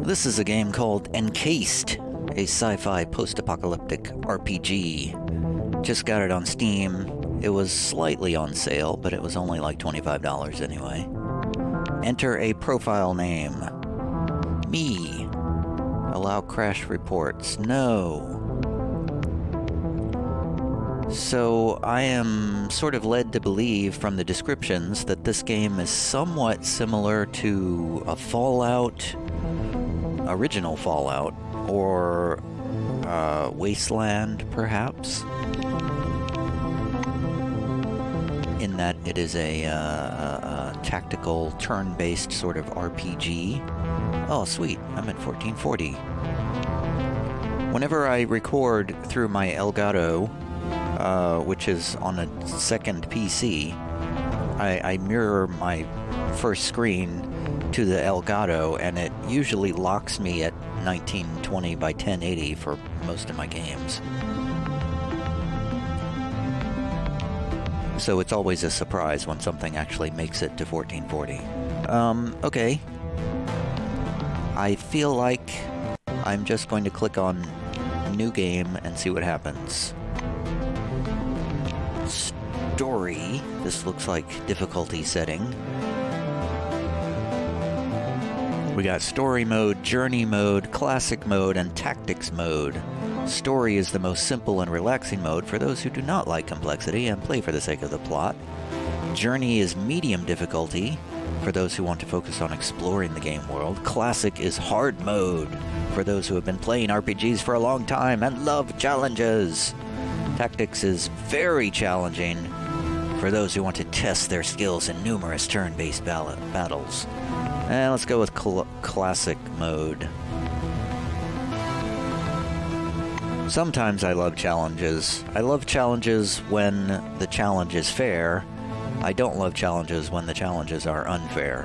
This is a game called Encased, a sci-fi post-apocalyptic RPG. Just got it on Steam. It was slightly on sale, but it was only like $25 anyway. Enter a profile name. Me. Allow crash reports. No. So I am sort of led to believe from the descriptions that this game is somewhat similar to a Fallout, original Fallout, or Wasteland, perhaps, in that it is a tactical, turn-based sort of RPG. Oh, sweet, I'm at 1440. Whenever I record through my Elgato, which is on a second PC, I mirror my first screen to the Elgato, and it usually locks me at 1920 by 1080 for most of my games. So it's always a surprise when something actually makes it to 1440. Okay. I feel like I'm just going to click on New Game and see what happens. Story. This looks like difficulty setting. We got story mode, journey mode, classic mode, and tactics mode. Story is the most simple and relaxing mode for those who do not like complexity and play for the sake of the plot. Journey is medium difficulty for those who want to focus on exploring the game world. Classic is hard mode for those who have been playing RPGs for a long time and love challenges. Tactics is very challenging for those who want to test their skills in numerous turn-based battles. And let's go with classic mode. Sometimes I love challenges. I love challenges when the challenge is fair. I don't love challenges when the challenges are unfair.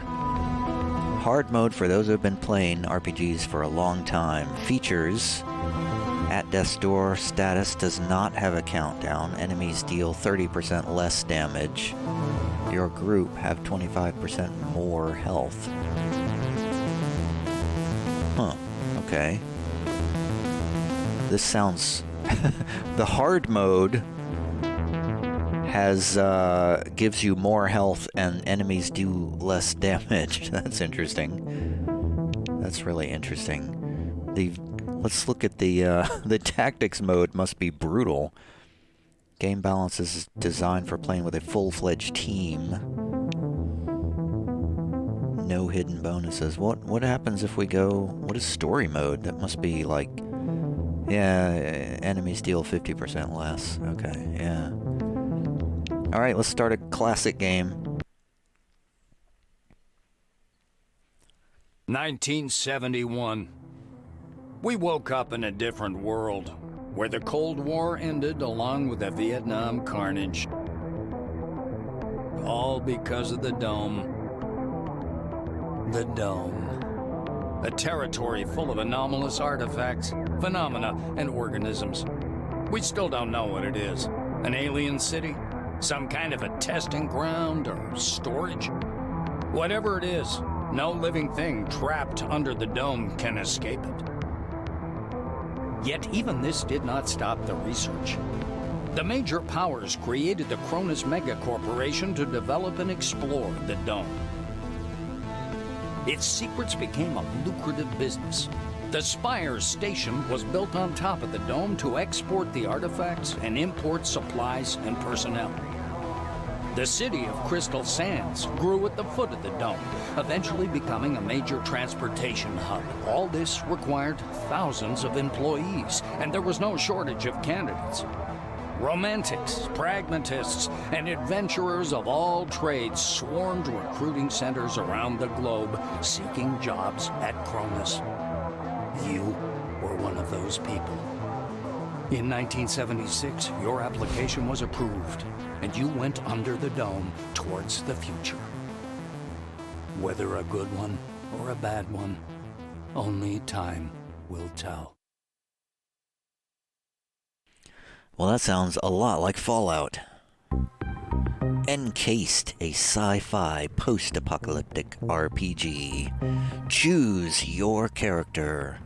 Hard mode for those who have been playing RPGs for a long time. Features: at death's door, status does not have a countdown. Enemies deal 30% less damage. Your group have 25% more health. Huh, okay. This sounds... The hard mode has gives you more health and enemies do less damage. That's interesting. That's really interesting. Let's look at the tactics mode. Must be brutal. Game balance is designed for playing with a full-fledged team. No hidden bonuses. What happens if we go... What is story mode? That must be like... Yeah, enemies deal 50% less. Okay, yeah. Alright, let's start a classic game. 1971. We woke up in a different world, where the Cold War ended along with the Vietnam carnage. All because of the Dome. The Dome. A territory full of anomalous artifacts, phenomena, and organisms. We still don't know what it is. An alien city? Some kind of a testing ground or storage? Whatever it is, no living thing trapped under the Dome can escape it. Yet even this did not stop the research. The major powers created the Cronus Mega Corporation to develop and explore the Dome. Its secrets became a lucrative business. The Spires station was built on top of the Dome to export the artifacts and import supplies and personnel. The city of Crystal Sands grew at the foot of the Dome, eventually becoming a major transportation hub. All this required thousands of employees, and there was no shortage of candidates. Romantics, pragmatists, and adventurers of all trades swarmed recruiting centers around the globe, seeking jobs at Cronus. You were one of those people. In 1976, your application was approved, and you went under the Dome towards the future. Whether a good one or a bad one, only time will tell. Well, that sounds a lot like Fallout. Encased, a sci-fi post-apocalyptic RPG. Choose your character.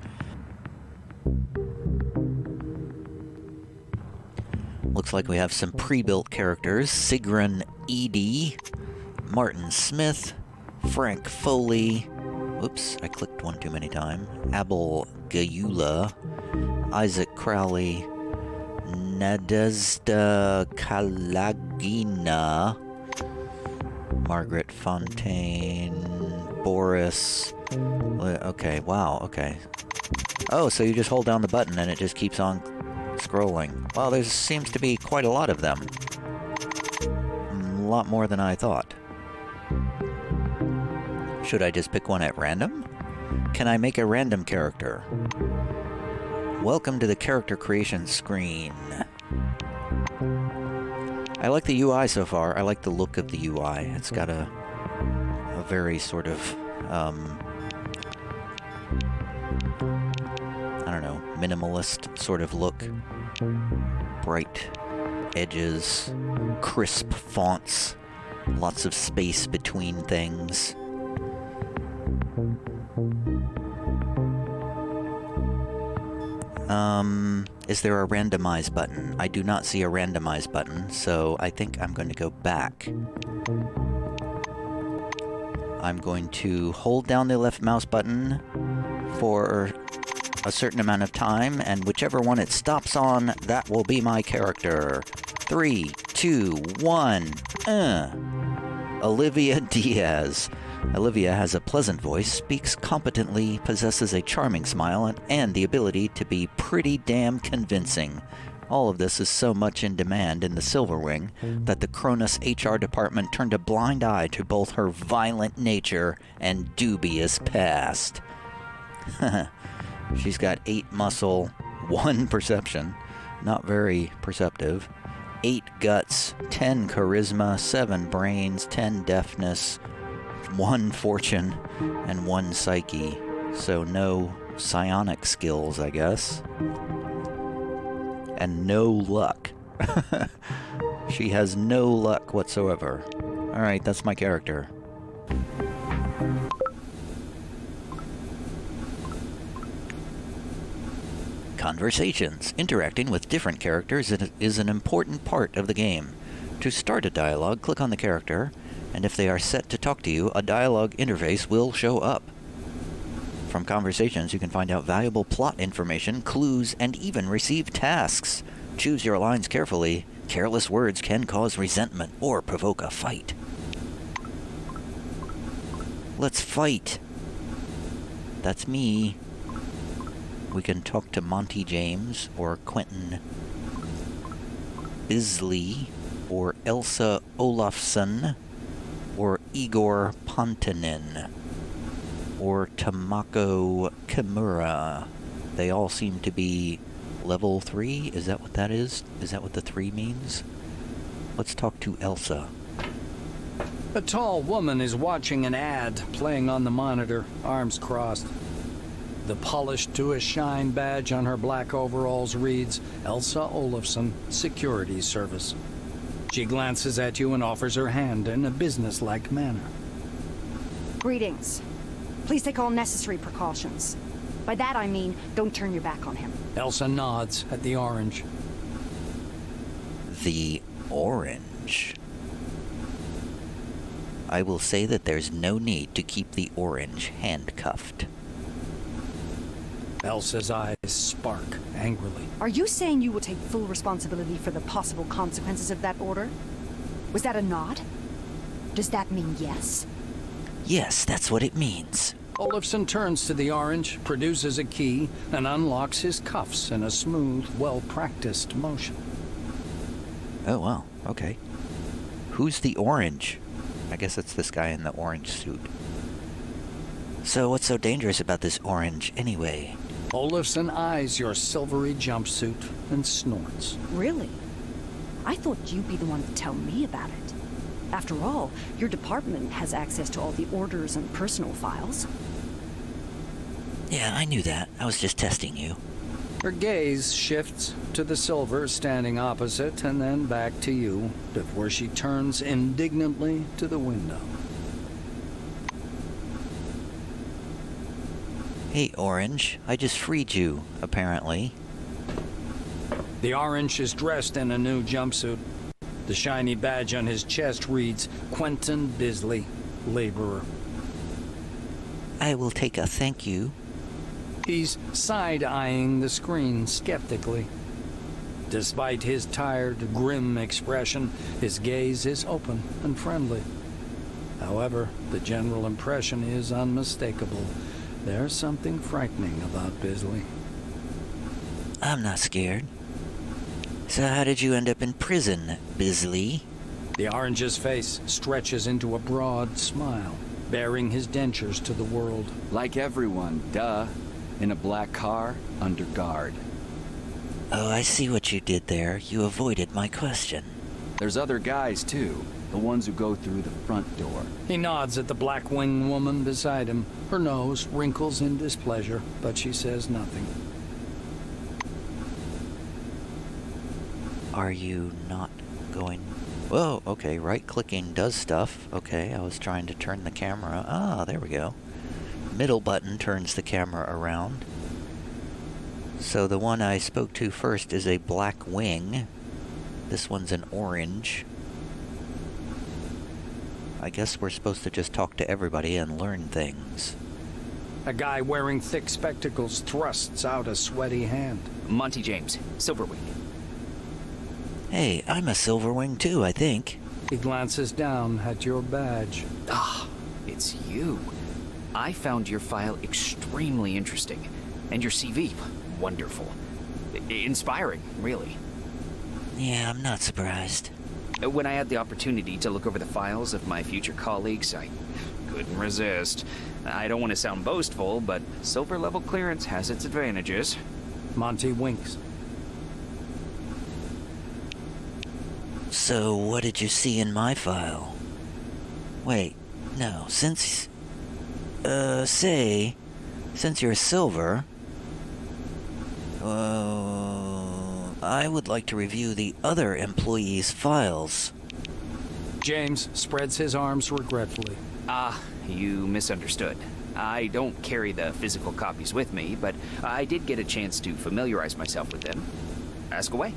Looks like we have some pre-built characters. Sigrun Edie, Martin Smith, Frank Foley, whoops, I clicked one too many times, Abel Gayula, Isaac Crowley, Nadezhda Kalagina, Margaret Fontaine, Boris. Okay, wow, okay. Oh, so you just hold down the button and it just keeps on scrolling. Well, there seems to be quite a lot of them. A lot more than I thought. Should I just pick one at random? Can I make a random character? Welcome to the character creation screen. I like the UI so far. I like the look of the UI. It's got a very sort of, I don't know, minimalist sort of look. Bright edges, crisp fonts, lots of space between things. Is there a randomize button? I do not see a randomize button, so I think I'm going to go back. I'm going to hold down the left mouse button for a certain amount of time, and whichever one it stops on, that will be my character. 3, 2, 1, Olivia Diaz. Olivia has a pleasant voice, speaks competently, possesses a charming smile, and the ability to be pretty damn convincing. All of this is so much in demand in the Silver Wing that the Cronus HR department turned a blind eye to both her violent nature and dubious past. She's got 8 muscle, 1 perception, not very perceptive, 8 guts, 10 charisma, 7 brains, 10 deafness, 1 fortune, and 1 psyche. So no psionic skills, I guess. And no luck. She has no luck whatsoever. Alright, that's my character. Conversations. Interacting with different characters is an important part of the game. To start a dialogue, click on the character, and if they are set to talk to you, a dialogue interface will show up. From conversations, you can find out valuable plot information, clues, and even receive tasks. Choose your lines carefully. Careless words can cause resentment or provoke a fight. Let's fight. That's me. We can talk to Monty James, or Quentin Bisley, or Elsa Olafsson, or Igor Pontanin, or Tamako Kimura. They all seem to be level 3. Is that what that is? Is that what the 3 means? Let's talk to Elsa. A tall woman is watching an ad playing on the monitor, arms crossed. The polished to a shine badge on her black overalls reads, Elsa Olafsson, Security Service. She glances at you and offers her hand in a businesslike manner. Greetings. Please take all necessary precautions. By that I mean, don't turn your back on him. Elsa nods at the orange. The orange. I will say that there's no need to keep the orange handcuffed. Elsa's eyes spark angrily. Are you saying you will take full responsibility for the possible consequences of that order? Was that a nod? Does that mean yes? Yes, that's what it means. Olafsson turns to the orange, produces a key, and unlocks his cuffs in a smooth, well-practiced motion. Oh, well, okay. Who's the orange? I guess it's this guy in the orange suit. So what's so dangerous about this orange anyway? Olafsson eyes your silvery jumpsuit and snorts. Really? I thought you'd be the one to tell me about it. After all, your department has access to all the orders and personal files. Yeah, I knew that. I was just testing you. Her gaze shifts to the silver standing opposite and then back to you before she turns indignantly to the window. Hey, Orange. I just freed you, apparently. The Orange is dressed in a new jumpsuit. The shiny badge on his chest reads, Quentin Bisley, Laborer. I will take a thank you. He's side-eyeing the screen skeptically. Despite his tired, grim expression, his gaze is open and friendly. However, the general impression is unmistakable. There's something frightening about Bisley. I'm not scared. So how did you end up in prison, Bisley? The Orange's face stretches into a broad smile, baring his dentures to the world. Like everyone, duh. In a black car, under guard. Oh, I see what you did there. You avoided my question. There's other guys, too. The ones who go through the front door. He nods at the black-winged woman beside him. Her nose wrinkles in displeasure, but she says nothing. Are you not going... Whoa, okay, right-clicking does stuff. Okay, I was trying to turn the camera. Ah, there we go. Middle button turns the camera around. So the one I spoke to first is a black wing. This one's an orange. I guess we're supposed to just talk to everybody and learn things. A guy wearing thick spectacles thrusts out a sweaty hand. Monty James, Silverwing. Hey, I'm a Silverwing too, I think. He glances down at your badge. Ah, it's you. I found your file extremely interesting, and your CV wonderful. Inspiring, really. Yeah, I'm not surprised. When I had the opportunity to look over the files of my future colleagues, I couldn't resist. I don't want to sound boastful, but silver level clearance has its advantages. Monty winks. So, what did you see in my file? Wait, no, since you're silver, I would like to review the other employees' files. James spreads his arms regretfully. Ah, you misunderstood. I don't carry the physical copies with me, but I did get a chance to familiarize myself with them. Ask away.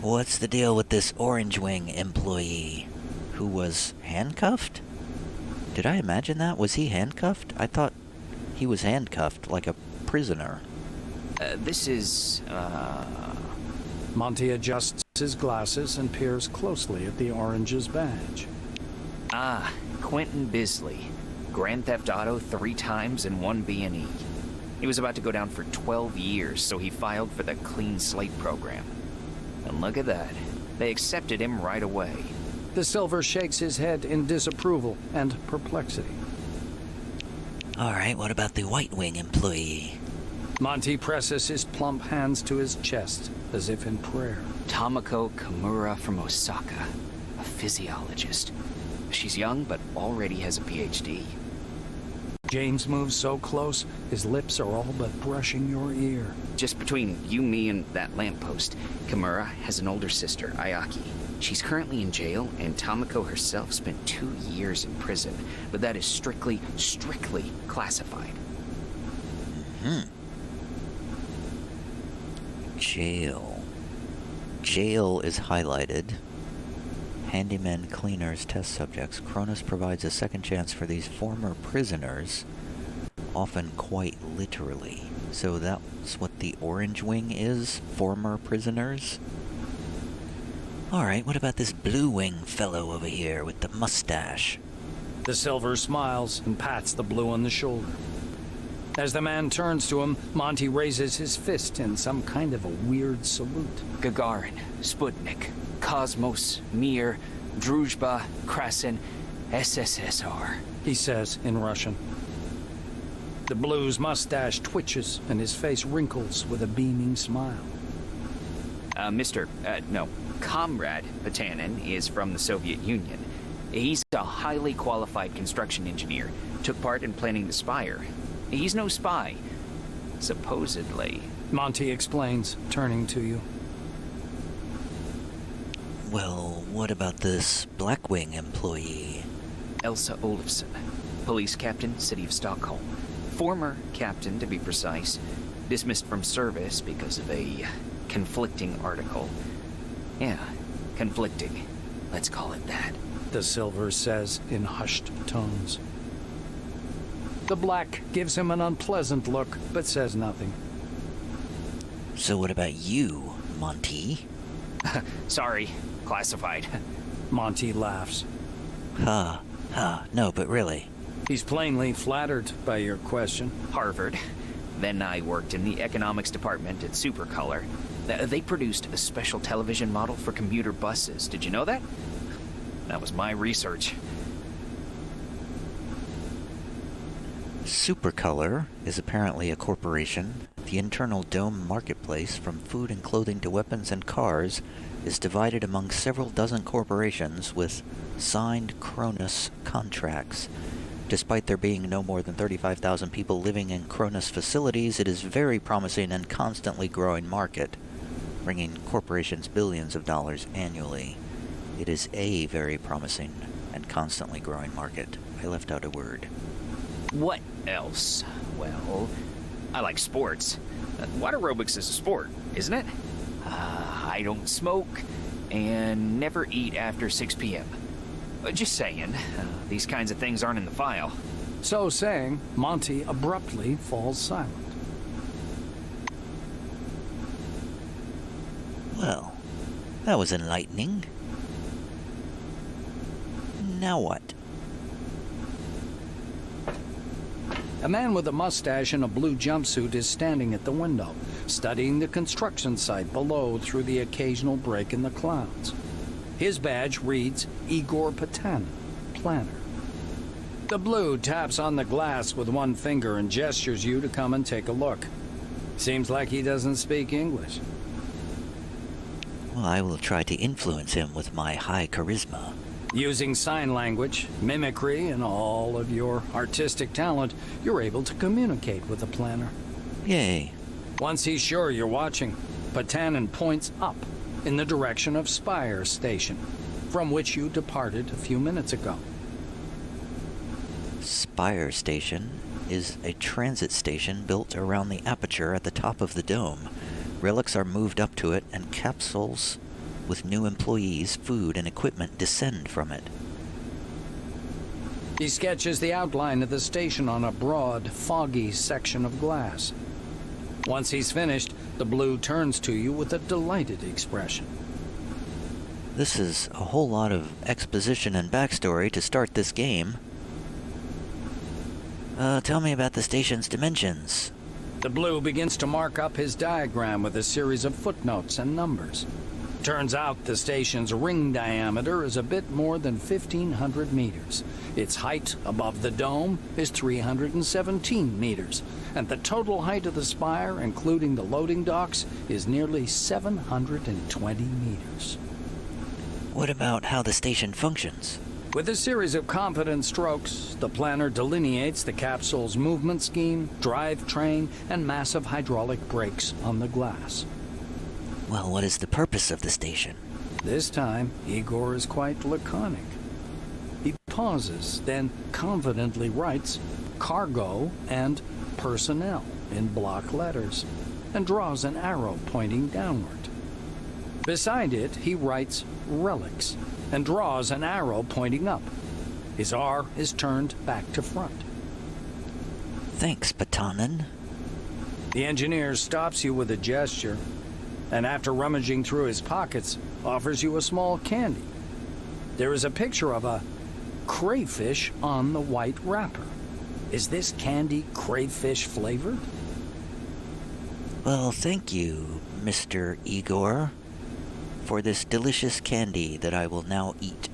What's the deal with this Orange Wing employee who was handcuffed? Did I imagine that? Was he handcuffed? I thought he was handcuffed like a prisoner. This is, Monty adjusts his glasses and peers closely at the Orange's badge. Ah, Quentin Bisley. Grand Theft Auto 3 times and 1 B&E. He was about to go down for 12 years, so he filed for the Clean Slate program. And look at that. They accepted him right away. The Silver shakes his head in disapproval and perplexity. Alright, what about the White Wing employee? Monty presses his plump hands to his chest, as if in prayer. Tamako Kimura from Osaka, a physiologist. She's young, but already has a PhD. James moves so close, his lips are all but brushing your ear. Just between you, me, and that lamppost, Kimura has an older sister, Ayaki. She's currently in jail, and Tamako herself spent 2 years in prison, but that is strictly classified. Jail. Jail is highlighted. Handymen, cleaners, test subjects. Cronus provides a second chance for these former prisoners, often quite literally. So that's what the Orange Wing is? Former prisoners? Alright, what about this Blue Wing fellow over here with the mustache? The Silver smiles and pats the Blue on the shoulder. As the man turns to him, Monty raises his fist in some kind of a weird salute. Gagarin, Sputnik, Cosmos, Mir, Druzhba, Krasin, SSSR. He says in Russian. The Blue's mustache twitches and his face wrinkles with a beaming smile. Comrade Patanin is from the Soviet Union. He's a highly qualified construction engineer, took part in planning the Spire. He's no spy, supposedly. Monty explains, turning to you. Well, what about this Blackwing employee? Elsa Olofsson, police captain, City of Stockholm. Former captain, to be precise. Dismissed from service because of a conflicting article. Yeah, conflicting. Let's call it that. The Silver says in hushed tones. The Black gives him an unpleasant look, but says nothing. So what about you, Monty? Sorry, classified. Monty laughs. No, but really. He's plainly flattered by your question. Harvard. Then I worked in the economics department at Supercolor. They produced a special television model for commuter buses. Did you know that? That was my research. Supercolor is apparently a corporation. The internal dome marketplace, from food and clothing to weapons and cars, is divided among several dozen corporations with signed Cronus contracts. Despite there being no more than 35,000 people living in Cronus facilities, it is a very promising and constantly growing market, bringing corporations billions of dollars annually. It is a very promising and constantly growing market. I left out a word. What else? Well, I like sports. Water aerobics is a sport, isn't it? I don't smoke and never eat after 6 p.m. Just saying, these kinds of things aren't in the file. So saying, Monty abruptly falls silent. Well, that was enlightening. Now what? A man with a mustache and a blue jumpsuit is standing at the window, studying the construction site below through the occasional break in the clouds. His badge reads Igor Patanin, planner. The blue taps on the glass with one finger and gestures you to come and take a look. Seems like he doesn't speak English. Well, I will try to influence him with my high charisma. Using sign language, mimicry, and all of your artistic talent, you're able to communicate with the planner. Yay. Once he's sure you're watching, Patanin points up in the direction of Spire Station, from which you departed a few minutes ago. Spire Station is a transit station built around the aperture at the top of the dome. Relics are moved up to it, and capsules with new employees, food, and equipment descend from it. He sketches the outline of the station on a broad, foggy section of glass. Once he's finished, the blue turns to you with a delighted expression. This is a whole lot of exposition and backstory to start this game. Tell me about the station's dimensions. The blue begins to mark up his diagram with a series of footnotes and numbers. Turns out the station's ring diameter is a bit more than 1,500 meters. Its height above the dome is 317 meters, and the total height of the spire, including the loading docks, is nearly 720 meters. What about how the station functions? With a series of confident strokes, the planner delineates the capsule's movement scheme, drivetrain, and massive hydraulic brakes on the glass. Well, what is the purpose of the station? This time, Igor is quite laconic. He pauses, then confidently writes cargo and personnel in block letters, and draws an arrow pointing downward. Beside it, he writes relics, and draws an arrow pointing up. His R is turned back to front. Thanks, Patanin. The engineer stops you with a gesture, and after rummaging through his pockets, offers you a small candy. There is a picture of a crayfish on the white wrapper. Is this candy crayfish flavored? Well, thank you, Mr. Igor, for this delicious candy that I will now eat.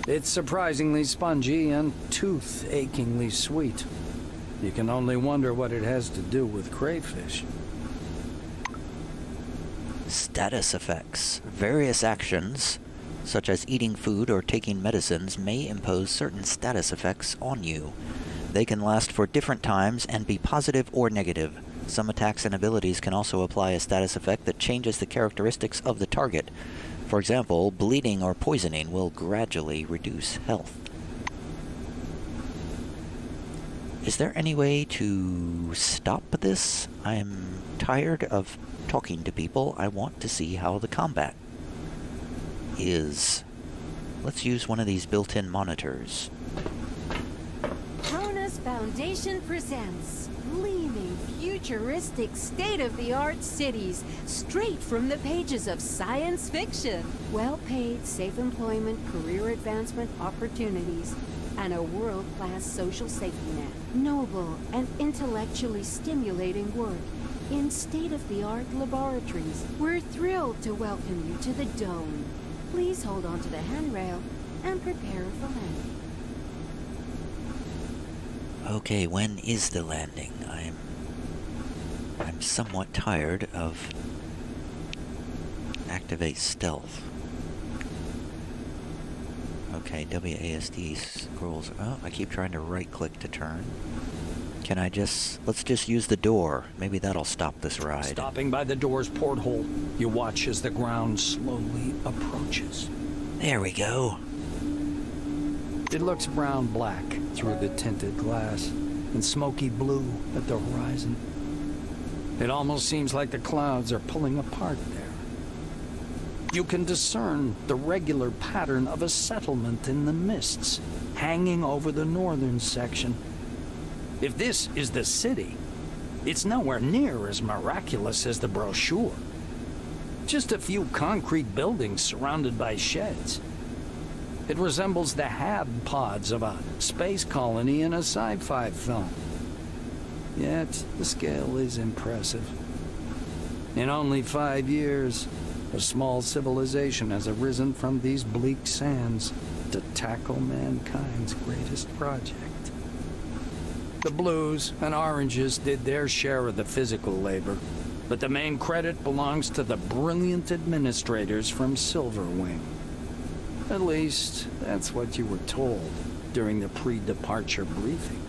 It's surprisingly spongy and tooth-achingly sweet. You can only wonder what it has to do with crayfish. Status effects. Various actions, such as eating food or taking medicines, may impose certain status effects on you. They can last for different times and be positive or negative. Some attacks and abilities can also apply a status effect that changes the characteristics of the target. For example, bleeding or poisoning will gradually reduce health. Is there any way to stop this? I'm tired of talking to people. I want to see how the combat is. Let's use one of these built-in monitors. Kronos Foundation presents gleaming, futuristic, state-of-the-art cities straight from the pages of science fiction. Well-paid, safe employment, career advancement opportunities, and a world-class social safety net. Noble and intellectually stimulating work in state-of-the-art laboratories. We're thrilled to welcome you to the Dome. Please hold on to the handrail and prepare for landing. Okay, when is the landing? I'm somewhat tired of activate stealth. Okay, WASD scrolls. Oh, I keep trying to right-click to turn. Can I let's just use the door. Maybe that'll stop this ride. Stopping by the door's porthole, you watch as the ground slowly approaches. There we go. It looks brown-black through the tinted glass and smoky blue at the horizon. It almost seems like the clouds are pulling apart there. You can discern the regular pattern of a settlement in the mists, hanging over the northern section. If this is the city, it's nowhere near as miraculous as the brochure. Just a few concrete buildings surrounded by sheds. It resembles the hab pods of a space colony in a sci-fi film. Yet, the scale is impressive. In only 5 years, a small civilization has arisen from these bleak sands to tackle mankind's greatest project. The blues and oranges did their share of the physical labor, but the main credit belongs to the brilliant administrators from Silverwing. At least, that's what you were told during the pre-departure briefing.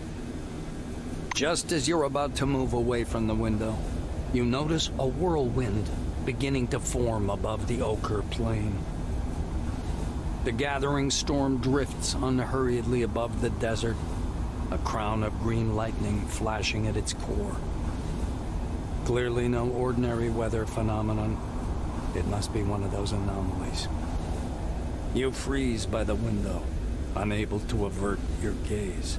Just as you're about to move away from the window, you notice a whirlwind beginning to form above the ochre plain. The gathering storm drifts unhurriedly above the desert, a crown of green lightning flashing at its core. Clearly no ordinary weather phenomenon. It must be one of those anomalies. You freeze by the window, unable to avert your gaze.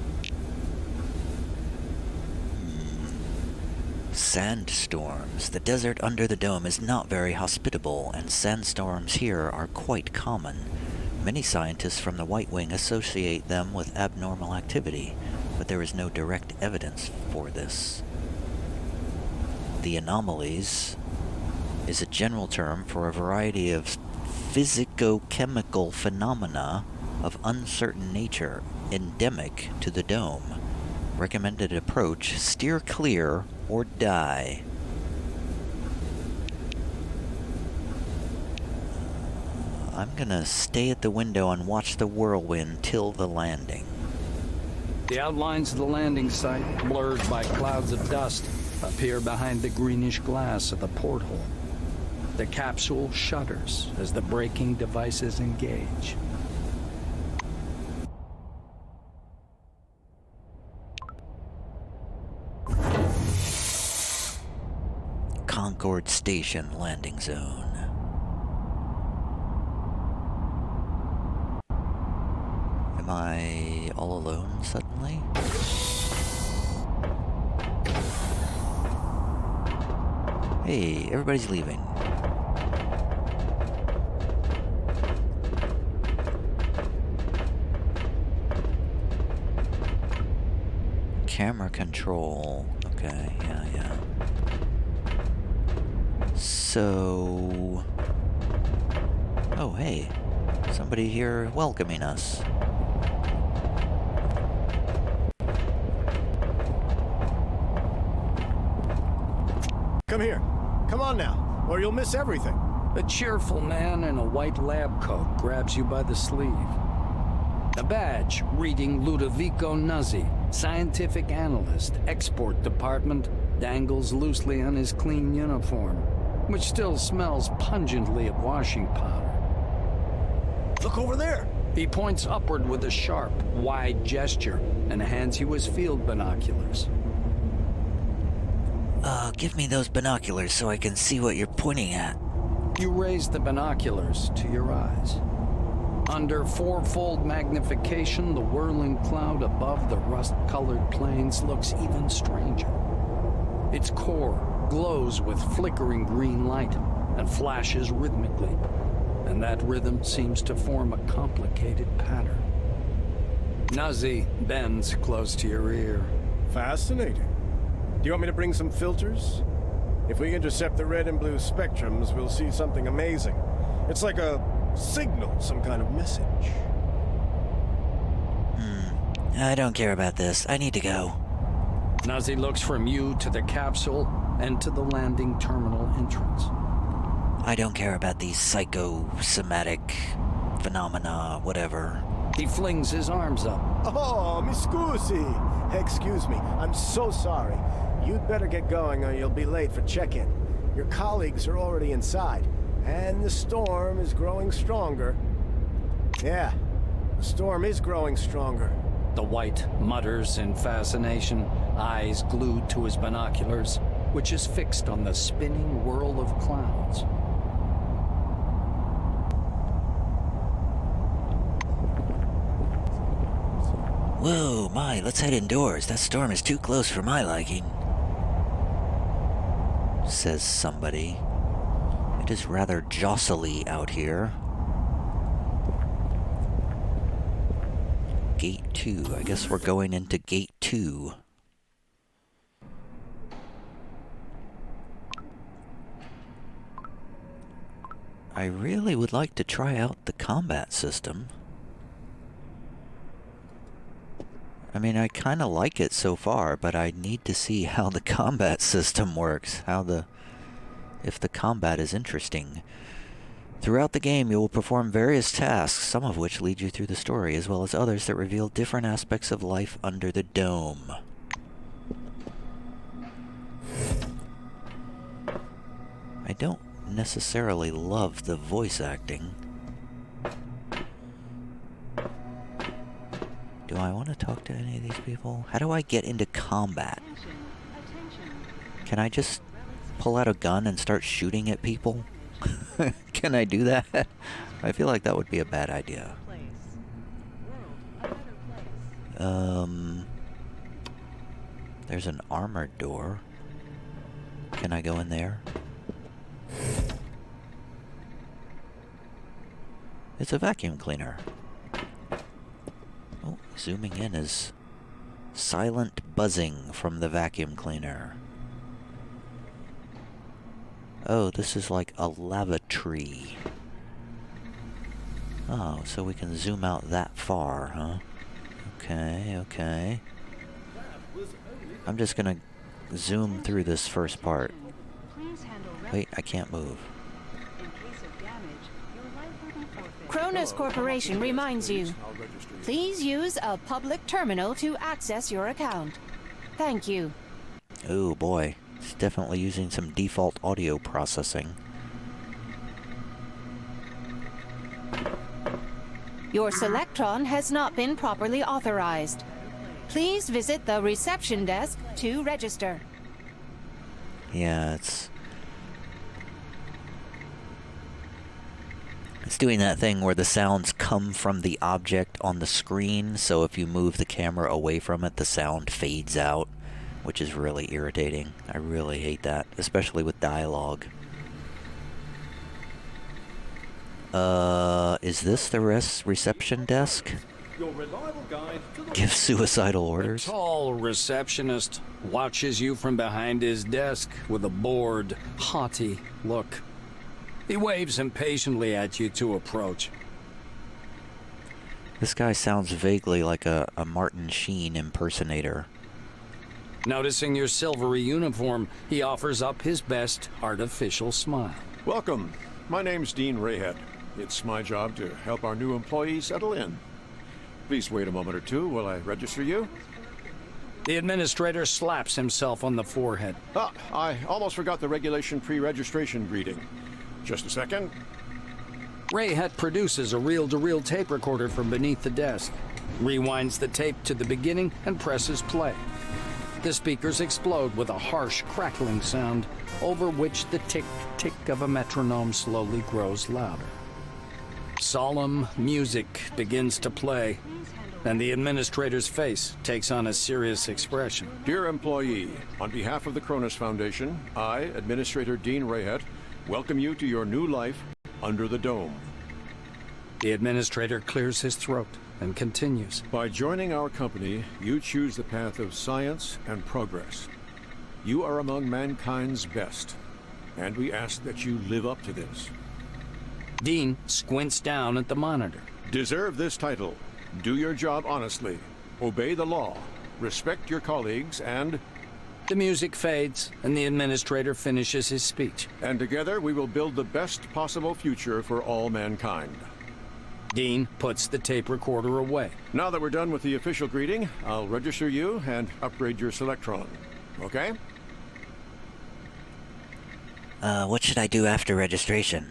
Sandstorms. The desert under the dome is not very hospitable, and sandstorms here are quite common. Many scientists from the White Wing associate them with abnormal activity, but there is no direct evidence for this. The anomalies is a general term for a variety of physicochemical phenomena of uncertain nature endemic to the dome. Recommended approach: steer clear or die. I'm gonna stay at the window and watch the whirlwind till the landing. The outlines of the landing site, blurred by clouds of dust, appear behind the greenish glass of the porthole. The capsule shudders as the braking devices engage. Concord Station landing zone. Am I all alone suddenly? Hey, everybody's leaving. Camera control. Okay, yeah. So... Oh, hey. Somebody here welcoming us. Come here. Come on now, or you'll miss everything. A cheerful man in a white lab coat grabs you by the sleeve. A badge reading Ludovico Nuzzi, Scientific Analyst, Export Department, dangles loosely on his clean uniform, which still smells pungently of washing powder. Look over there! He points upward with a sharp, wide gesture and hands you his field binoculars. Give me those binoculars so I can see what you're pointing at. You raise the binoculars to your eyes. Under fourfold magnification, the whirling cloud above the rust-colored plains looks even stranger. Its core glows with flickering green light and flashes rhythmically, and that rhythm seems to form a complicated pattern. Nazi bends close to your ear. Fascinating. Do you want me to bring some filters? If we intercept the red and blue spectrums, we'll see something amazing. It's like a signal, some kind of message. I don't care about this. I need to go. Nazi looks from you to the capsule and to the landing terminal entrance. I don't care about these psychosomatic phenomena, whatever. He flings his arms up. Oh, mi scusi! Excuse me, I'm so sorry. You'd better get going or you'll be late for check-in. Your colleagues are already inside, and the storm is growing stronger. Yeah, the storm is growing stronger. The White mutters in fascination, eyes glued to his binoculars, which is fixed on the spinning whirl of clouds. Whoa, let's head indoors. That storm is too close for my liking. Says somebody. It is rather jostly out here. Gate 2. I guess we're going into Gate 2. I really would like to try out the combat system. I mean, I kind of like it so far, but I need to see how the combat system works, if the combat is interesting. Throughout the game, you will perform various tasks, some of which lead you through the story, as well as others that reveal different aspects of life under the dome. I don't necessarily love the voice acting. Do I want to talk to any of these people? How do I get into combat? Can I just pull out a gun and start shooting at people? Can I do that? I feel like that would be a bad idea. There's an armored door. Can I go in there? It's a vacuum cleaner. Oh, zooming in is silent buzzing from the vacuum cleaner. Oh, this is like a lavatory. Oh, so we can zoom out that far, huh? Okay. I'm just gonna zoom through this first part. Wait, I can't move. Cronus Corporation reminds you, please use a public terminal to access your account. Thank you. Oh boy, it's definitely using some default audio processing. Your Selectron has not been properly authorized. Please visit the reception desk to register. Yeah, it's doing that thing where the sounds come from the object on the screen, so if you move the camera away from it, the sound fades out, which is really irritating. I really hate that, especially with dialogue. Is this the reception desk? Give suicidal orders. The tall receptionist watches you from behind his desk with a bored, haughty look. He waves impatiently at you to approach. This guy sounds vaguely like a Martin Sheen impersonator. Noticing your silvery uniform, he offers up his best artificial smile. Welcome. My name's Dean Rayhead. It's my job to help our new employees settle in. Please wait a moment or two while I register you. The administrator slaps himself on the forehead. Ah, I almost forgot the regulation pre-registration greeting. Just a second. Rayhet produces a reel-to-reel tape recorder from beneath the desk, rewinds the tape to the beginning, and presses play. The speakers explode with a harsh, crackling sound, over which the tick-tick of a metronome slowly grows louder. Solemn music begins to play, and the administrator's face takes on a serious expression. Dear employee, on behalf of the Cronus Foundation, I, Administrator Dean Rayhet, welcome you to your new life under the dome. The administrator clears his throat and continues. By joining our company, you choose the path of science and progress. You are among mankind's best, and we ask that you live up to this. Dean squints down at the monitor. Deserve this title. Do your job honestly. Obey the law. Respect your colleagues and... The music fades, and the administrator finishes his speech. And together we will build the best possible future for all mankind. Dean puts the tape recorder away. Now that we're done with the official greeting, I'll register you and upgrade your Selectron. Okay? What should I do after registration?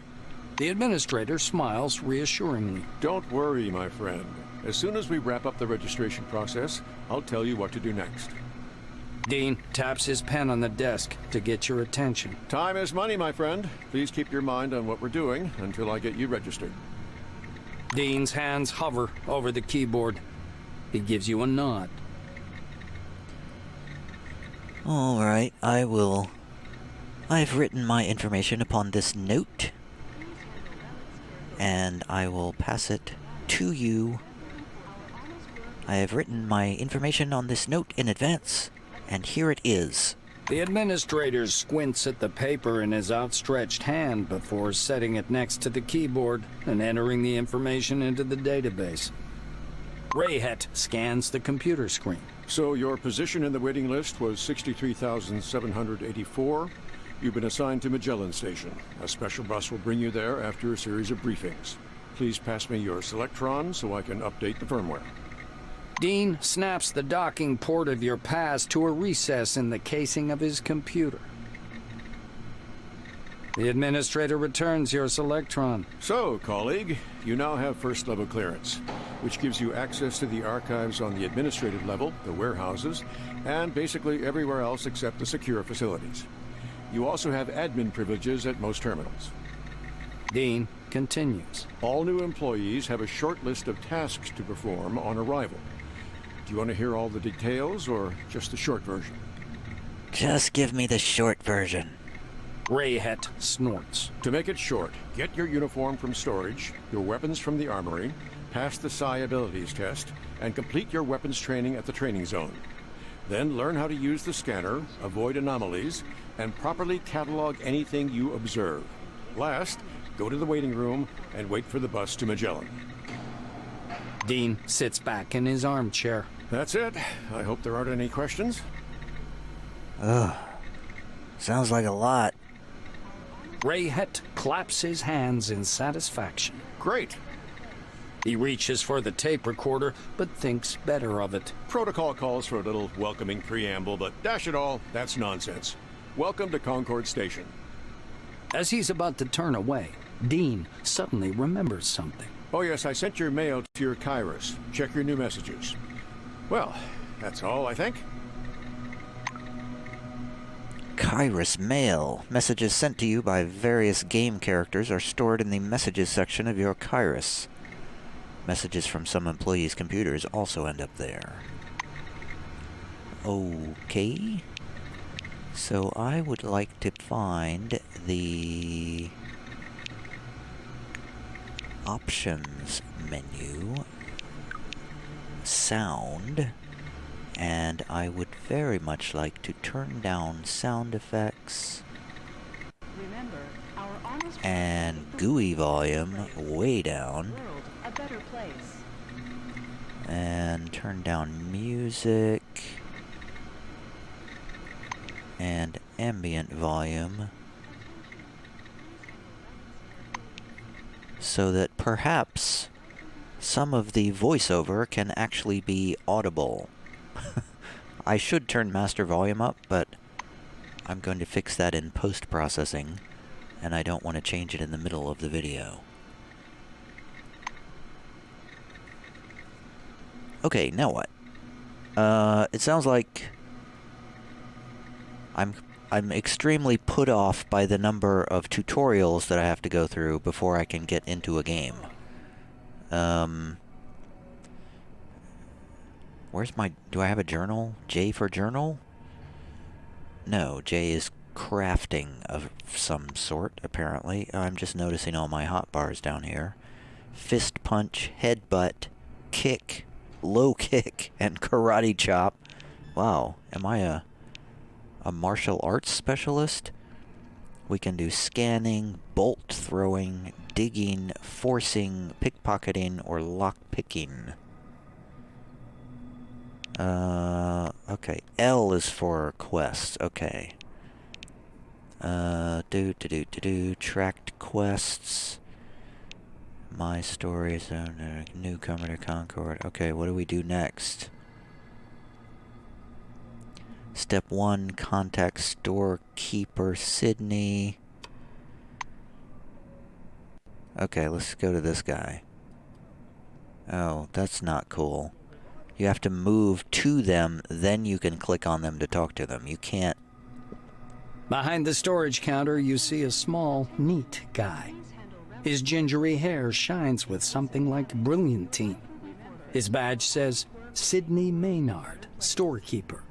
The administrator smiles reassuringly. Don't worry, my friend. As soon as we wrap up the registration process, I'll tell you what to do next. Dean taps his pen on the desk to get your attention. Time is money, my friend. Please keep your mind on what we're doing until I get you registered. Dean's hands hover over the keyboard. He gives you a nod. All right, I will. I've written my information upon this note, and I will pass it to you. I have written my information on this note in advance, and here it is. The administrator squints at the paper in his outstretched hand before setting it next to the keyboard and entering the information into the database. Rayhet scans the computer screen. So your position in the waiting list was 63,784. You've been assigned to Magellan Station. A special bus will bring you there after a series of briefings. Please pass me your Selectron so I can update the firmware. Dean snaps the docking port of your pass to a recess in the casing of his computer. The administrator returns your Selectron. So, colleague, you now have first-level clearance, which gives you access to the archives on the administrative level, the warehouses, and basically everywhere else except the secure facilities. You also have admin privileges at most terminals. Dean continues. All new employees have a short list of tasks to perform on arrival. Do you want to hear all the details, or just the short version? Just give me the short version. Rayhet snorts. To make it short, get your uniform from storage, your weapons from the armory, pass the Psi abilities test, and complete your weapons training at the training zone. Then learn how to use the scanner, avoid anomalies, and properly catalog anything you observe. Last, go to the waiting room and wait for the bus to Magellan. Dean sits back in his armchair. That's it. I hope there aren't any questions. Ugh. Sounds like a lot. Rayhet claps his hands in satisfaction. Great. He reaches for the tape recorder, but thinks better of it. Protocol calls for a little welcoming preamble, but dash it all, that's nonsense. Welcome to Concord Station. As he's about to turn away, Dean suddenly remembers something. Oh yes, I sent your mail to your Kairos. Check your new messages. Well, that's all, I think. Kairos Mail. Messages sent to you by various game characters are stored in the messages section of your Kairos. Messages from some employees' computers also end up there. Okay. So I would like to find the options menu, sound, and I would very much like to turn down sound effects and GUI volume way down, and turn down music and ambient volume so that perhaps some of the voiceover can actually be audible. I should turn master volume up, but I'm going to fix that in post-processing, and I don't want to change it in the middle of the video. Okay, now what? It sounds like I'm extremely put off by the number of tutorials that I have to go through before I can get into a game. Where's my... Do I have a journal? J for journal? No, J is crafting of some sort, apparently. I'm just noticing all my hotbars down here. Fist punch, headbutt, kick, low kick, and karate chop. Wow, am I a martial arts specialist? We can do scanning, bolt throwing, digging, forcing, pickpocketing, or lockpicking. Okay. L is for quests. Okay. Tracked quests. My stories. Newcomer to Concord. Okay, what do we do next? Step 1, contact storekeeper Sydney. Okay, let's go to this guy. Oh, that's not cool. You have to move to them, then you can click on them to talk to them. You can't... Behind the storage counter, you see a small, neat guy. His gingery hair shines with something like brilliantine. His badge says, Sydney Maynard, storekeeper.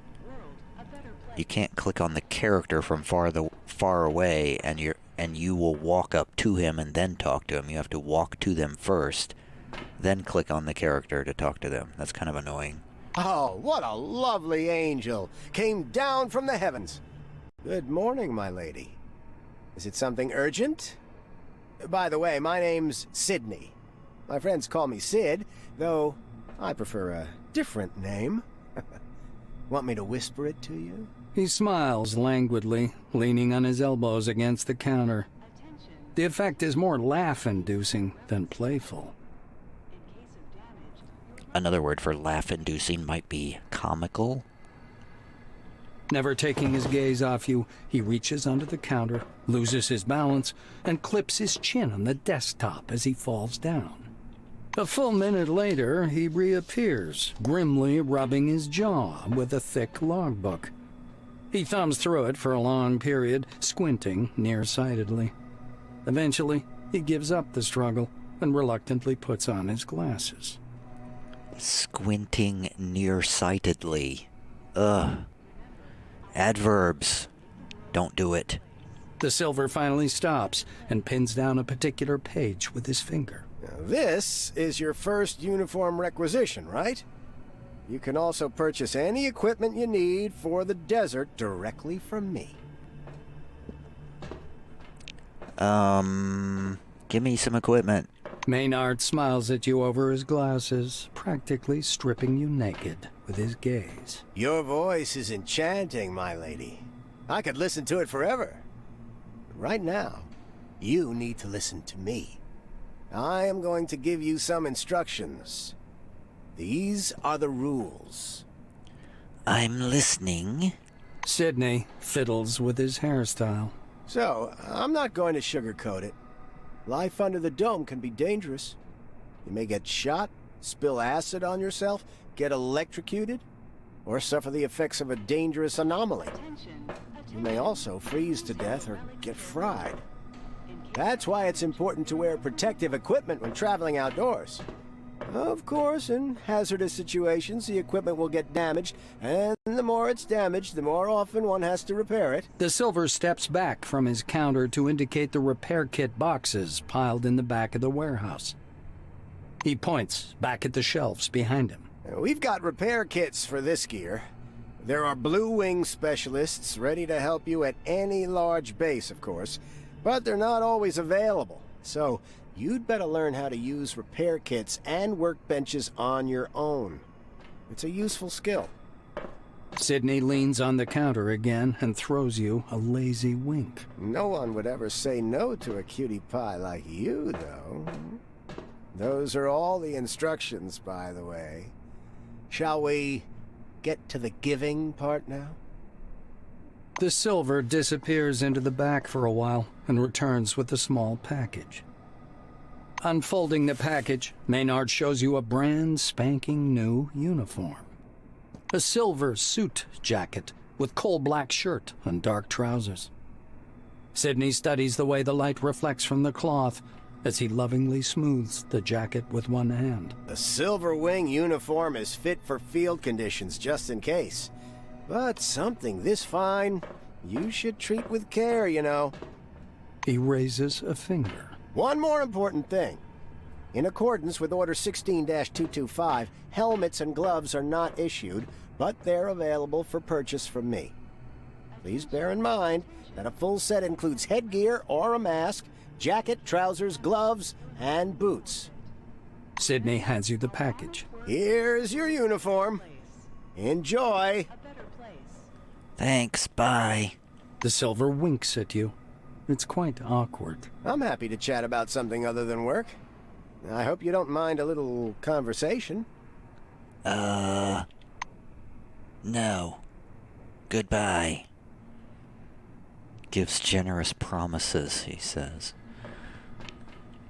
You can't click on the character from far away, and you will walk up to him and then talk to him. You have to walk to them first, then click on the character to talk to them. That's kind of annoying. Oh, what a lovely angel! Came down from the heavens. Good morning, my lady. Is it something urgent? By the way, my name's Sydney. My friends call me Sid, though I prefer a different name. Want me to whisper it to you? He smiles languidly, leaning on his elbows against the counter. The effect is more laugh-inducing than playful. Another word for laugh-inducing might be comical. Never taking his gaze off you, he reaches under the counter, loses his balance, and clips his chin on the desktop as he falls down. A full minute later, he reappears, grimly rubbing his jaw with a thick logbook. He thumbs through it for a long period, squinting nearsightedly. Eventually, he gives up the struggle and reluctantly puts on his glasses. Squinting nearsightedly. Ugh. Adverbs. Don't do it. The silver finally stops and pins down a particular page with his finger. Now, this is your first uniform requisition, right? You can also purchase any equipment you need for the desert directly from me. Give me some equipment. Maynard smiles at you over his glasses, practically stripping you naked with his gaze. Your voice is enchanting, my lady. I could listen to it forever. But right now, you need to listen to me. I am going to give you some instructions. These are the rules. I'm listening. Sydney fiddles with his hairstyle. So, I'm not going to sugarcoat it. Life under the dome can be dangerous. You may get shot, spill acid on yourself, get electrocuted, or suffer the effects of a dangerous anomaly. You may also freeze to death or get fried. That's why it's important to wear protective equipment when traveling outdoors. Of course, in hazardous situations, the equipment will get damaged, and the more it's damaged, the more often one has to repair it. The silver steps back from his counter to indicate the repair kit boxes piled in the back of the warehouse. He points back at the shelves behind him. We've got repair kits for this gear. There are Blue Wing specialists ready to help you at any large base, of course, but they're not always available, so you'd better learn how to use repair kits and workbenches on your own. It's a useful skill. Sydney leans on the counter again and throws you a lazy wink. No one would ever say no to a cutie pie like you, though. Those are all the instructions, by the way. Shall we get to the giving part now? The silver disappears into the back for a while and returns with a small package. Unfolding the package, Maynard shows you a brand spanking new uniform. A silver suit jacket with coal-black shirt and dark trousers. Sidney studies the way the light reflects from the cloth as he lovingly smooths the jacket with one hand. The Silver Wing uniform is fit for field conditions, just in case. But something this fine, you should treat with care, you know. He raises a finger. One more important thing. In accordance with Order 16-225, helmets and gloves are not issued, but they're available for purchase from me. Please bear in mind that a full set includes headgear or a mask, jacket, trousers, gloves, and boots. Sidney hands you the package. Here's your uniform. Enjoy. Thanks, bye. The silver winks at you. It's quite awkward. I'm happy to chat about something other than work. I hope you don't mind a little conversation. No. Goodbye. Gives generous promises, he says.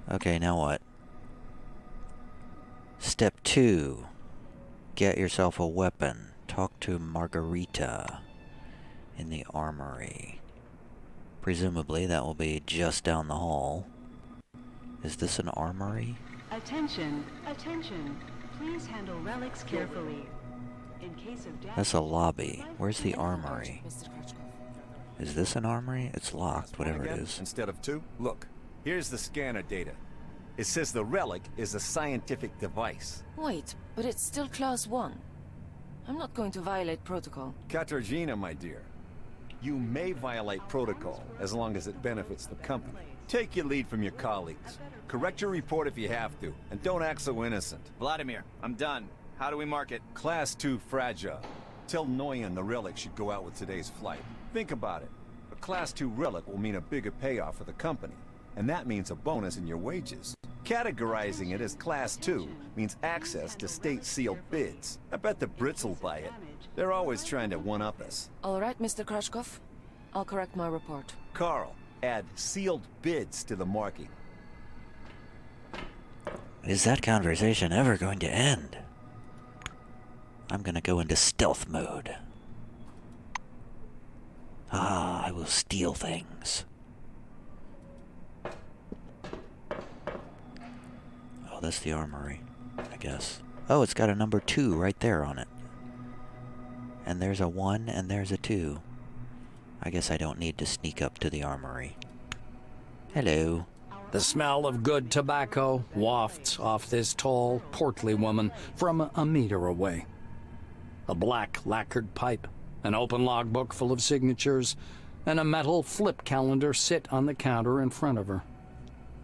Okay, now what? Step 2. Get yourself a weapon. Talk to Margarita in the armory. Presumably that will be just down the hall. Is this an armory? Attention, attention. Please handle relics carefully. In case of damage, That's a lobby. Where's the armory? Is this an armory? It's locked, whatever it is. Instead of 2, look. Here's the scanner data. It says the relic is a scientific device. Wait, but it's still Class 1. I'm not going to violate protocol. Katarzyna, my dear. You may violate protocol as long as it benefits the company. Take your lead from your colleagues. Correct your report if you have to, and don't act so innocent. Vladimir, I'm done. How do we mark it? Class 2 fragile. Tell Noyan the relic should go out with today's flight. Think about it. A Class 2 relic will mean a bigger payoff for the company, and that means a bonus in your wages. Categorizing it as Class 2 means access to state-sealed bids. I bet the Brits will buy it. They're always trying to one-up us. All right, Mr. Krashkov. I'll correct my report. Carl, add sealed bids to the marking. Is that conversation ever going to end? I'm gonna go into stealth mode. Ah, I will steal things. Oh, that's the armory, I guess. Oh, it's got a number 2 right there on it. And there's a 1 and there's a 2. I guess I don't need to sneak up to the armory. Hello. The smell of good tobacco wafts off this tall, portly woman from a meter away. A black lacquered pipe, an open logbook full of signatures, and a metal flip calendar sit on the counter in front of her.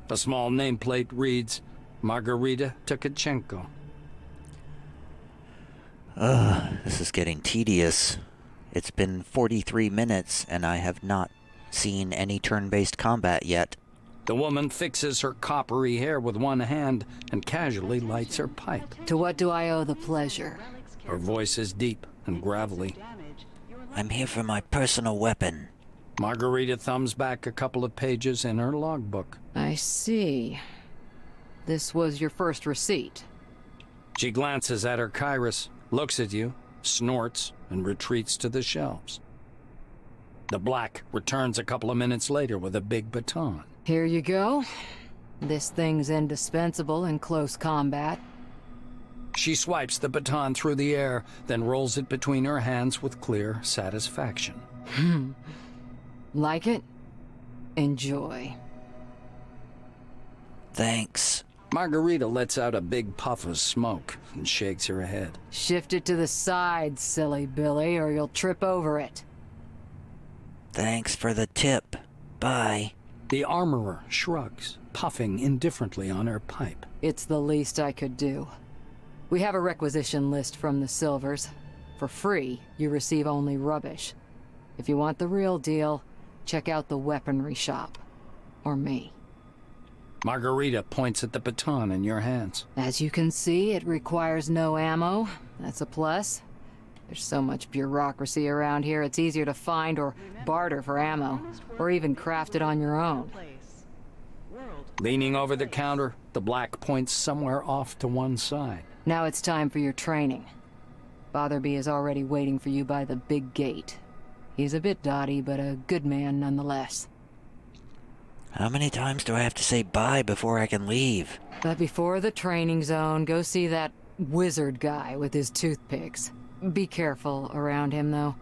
A small nameplate reads, Margarita Tkachenko. This is getting tedious. It's been 43 minutes, and I have not seen any turn-based combat yet. The woman fixes her coppery hair with one hand and casually lights her pipe. To what do I owe the pleasure? Her voice is deep and gravelly. I'm here for my personal weapon. Margarita thumbs back a couple of pages in her logbook. I see. This was your first receipt. She glances at her Kairos, looks at you, snorts, and retreats to the shelves. The black returns a couple of minutes later with a big baton. Here you go. This thing's indispensable in close combat. She swipes the baton through the air, then rolls it between her hands with clear satisfaction. Like it? Enjoy. Thanks. Margarita lets out a big puff of smoke and shakes her head. Shift it to the side, silly Billy, or you'll trip over it. Thanks for the tip. Bye. The armorer shrugs, puffing indifferently on her pipe. It's the least I could do. We have a requisition list from the Silvers. For free, you receive only rubbish. If you want the real deal, check out the weaponry shop. Or me. Margarita points at the baton in your hands. As you can see, it requires no ammo. That's a plus. There's so much bureaucracy around here, it's easier to find or barter for ammo, or even craft it on your own. Leaning over the counter, the black points somewhere off to one side. Now it's time for your training. Fatherby is already waiting for you by the big gate. He's a bit dotty, but a good man nonetheless. How many times do I have to say bye before I can leave? But before the training zone, go see that wizard guy with his toothpicks. Be careful around him, though.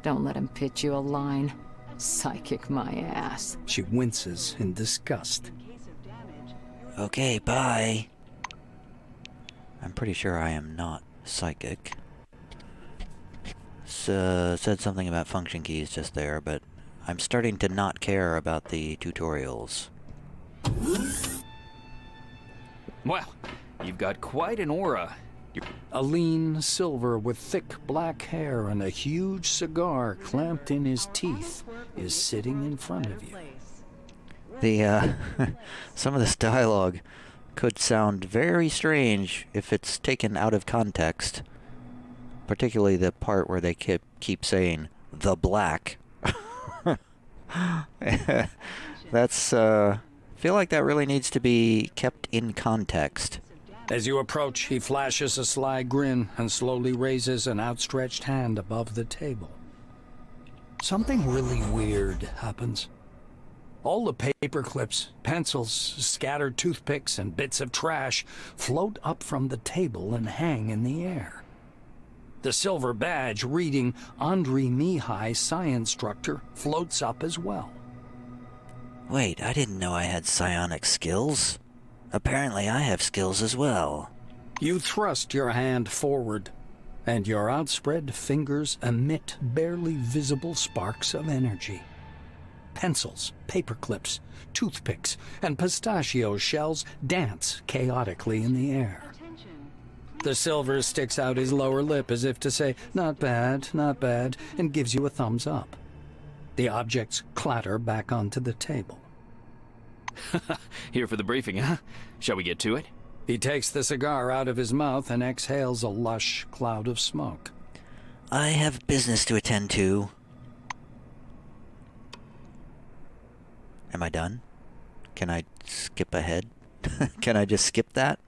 Don't let him pitch you a line. Psychic my ass. She winces in disgust. Okay, bye. I'm pretty sure I am not psychic. Said something about function keys just there, but I'm starting to not care about the tutorials. Well, you've got quite an aura. A lean silver with thick black hair and a huge cigar clamped in his teeth is sitting in front of you. The, some of this dialogue could sound very strange if it's taken out of context. Particularly the part where they keep saying, the black. That's, feel like that really needs to be kept in context. As you approach, he flashes a sly grin and slowly raises an outstretched hand above the table. Something really weird happens. All the paper clips, pencils, scattered toothpicks, and bits of trash float up from the table and hang in the air. The silver badge reading Andre Mihai Science Instructor floats up as well. Wait, I didn't know I had psionic skills. Apparently I have skills as well. You thrust your hand forward, and your outspread fingers emit barely visible sparks of energy. Pencils, paper clips, toothpicks, and pistachio shells dance chaotically in the air. The silver sticks out his lower lip as if to say, not bad, and gives you a thumbs up. The objects clatter back onto the table. Here for the briefing, huh? Shall we get to it? He takes the cigar out of his mouth and exhales a lush cloud of smoke. I have business to attend to. Am I done? Can I skip ahead? Can I just skip that?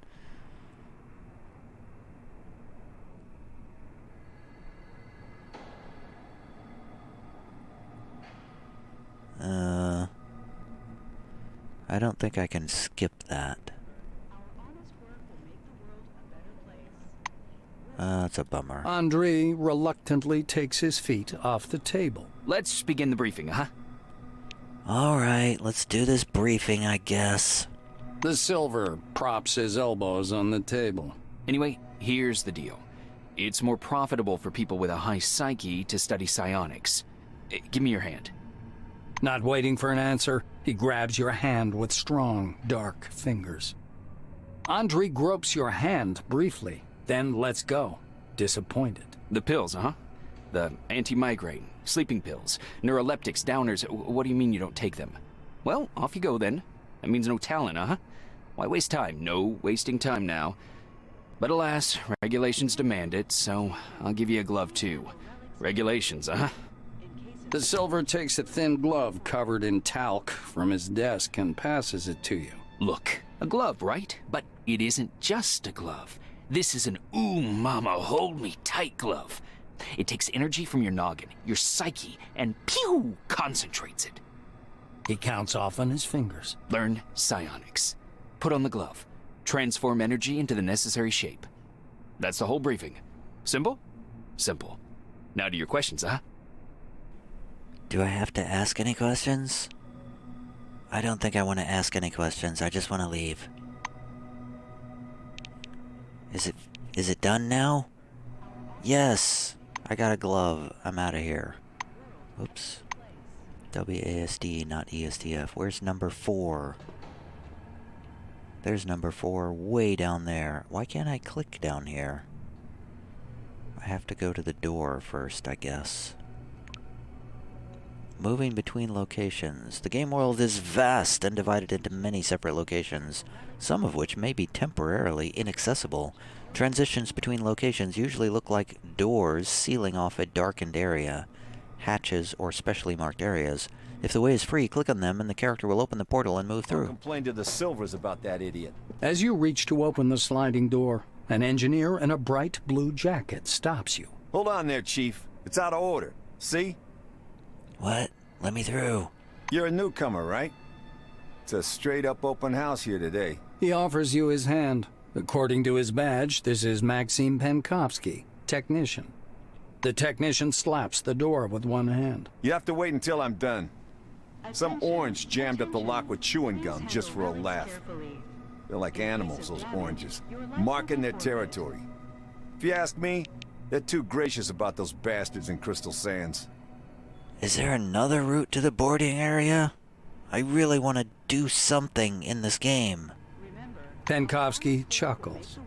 I don't think I can skip that. That's a bummer. Andre reluctantly takes his feet off the table. Let's begin the briefing, huh? Alright, let's do this briefing, I guess. The silver props his elbows on the table. Anyway, here's the deal. It's more profitable for people with a high psyche to study psionics. Give me your hand. Not waiting for an answer, he grabs your hand with strong, dark fingers. Andre gropes your hand briefly, then lets go, disappointed. The pills, huh? The anti-migraine, sleeping pills, neuroleptics, downers. What do you mean you don't take them? Well, off you go then. That means no talent, huh? Why waste time? No wasting time now. But alas, regulations demand it, so I'll give you a glove too. Regulations, huh? The silver takes a thin glove covered in talc from his desk and passes it to you. Look, a glove, right? But it isn't just a glove. This is an ooh mama hold me tight glove. It takes energy from your noggin, your psyche, and pew, concentrates it. He counts off on his fingers. Learn psionics. Put on the glove. Transform energy into the necessary shape. That's the whole briefing. Simple? Simple. Now to your questions, huh? Do I have to ask any questions? I don't think I want to ask any questions. I just want to leave. Is it done now? Yes! I got a glove. I'm out of here. Oops. WASD, not ESDF. Where's number 4? There's number 4 way down there. Why can't I click down here? I have to go to the door first, I guess. Moving between locations. The game world is vast and divided into many separate locations, some of which may be temporarily inaccessible Transitions between locations usually look like doors sealing off a darkened area, hatches, or specially marked areas. If the way is free, click on them and the character will open the portal and move Don't through. complain to the Silvers about that idiot. As you reach to open the sliding door, an engineer in a bright blue jacket stops you. Hold on there, Chief. It's out of order. See? What? Let me through. You're a newcomer, right? It's a straight-up open house here today. He offers you his hand. According to his badge, this is Maxim Penkovsky, technician. The technician slaps the door with one hand. You have to wait until I'm done. Some orange jammed up the lock with chewing gum just for a laugh. They're like animals, those oranges, marking their territory. If you ask me, they're too gracious about those bastards in Crystal Sands. Is there another route to the boarding area? I really want to do something in this game. Penkovsky chuckles.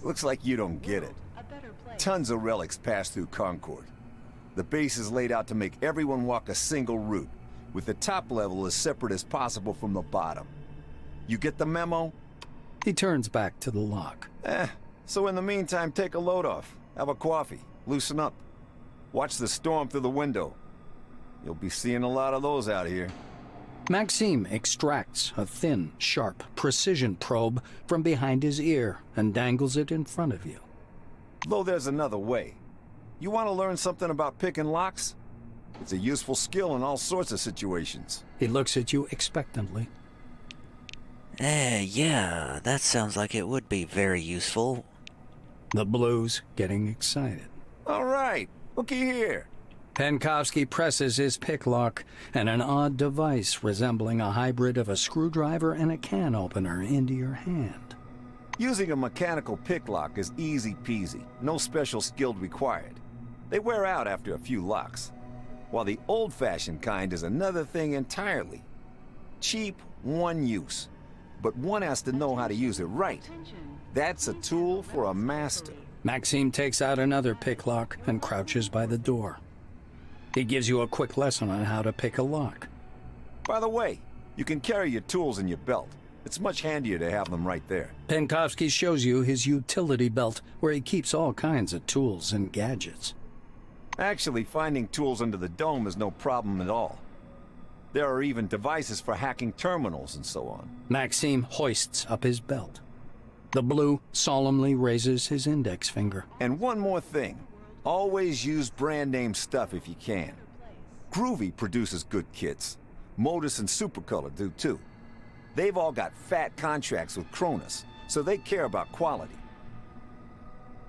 Looks like you don't get it. Tons of relics pass through Concord. The base is laid out to make everyone walk a single route, with the top level as separate as possible from the bottom. You get the memo? He turns back to the lock. So in the meantime, take a load off. Have a coffee. Loosen up. Watch the storm through the window. You'll be seeing a lot of those out here. Maxime extracts a thin, sharp, precision probe from behind his ear and dangles it in front of you. Though there's another way. You want to learn something about picking locks? It's a useful skill in all sorts of situations. He looks at you expectantly. Yeah, that sounds like it would be very useful. The blue's getting excited. All right, looky here. Penkovsky presses his pick lock, and an odd device resembling a hybrid of a screwdriver and a can opener into your hand. Using a mechanical pick lock is easy peasy, no special skill required. They wear out after a few locks, while the old-fashioned kind is another thing entirely. Cheap, one use, but one has to know how to use it right. That's a tool for a master. Maxime takes out another pick lock and crouches by the door. He gives you a quick lesson on how to pick a lock. By the way, you can carry your tools in your belt. It's much handier to have them right there. Penkovsky shows you his utility belt, where he keeps all kinds of tools and gadgets. Actually, finding tools under the dome is no problem at all. There are even devices for hacking terminals and so on. Maxime hoists up his belt. The blue solemnly raises his index finger. And one more thing. Always use brand name stuff if you can. Groovy produces good kits. Modus and Supercolor do too. They've all got fat contracts with Cronus, so they care about quality.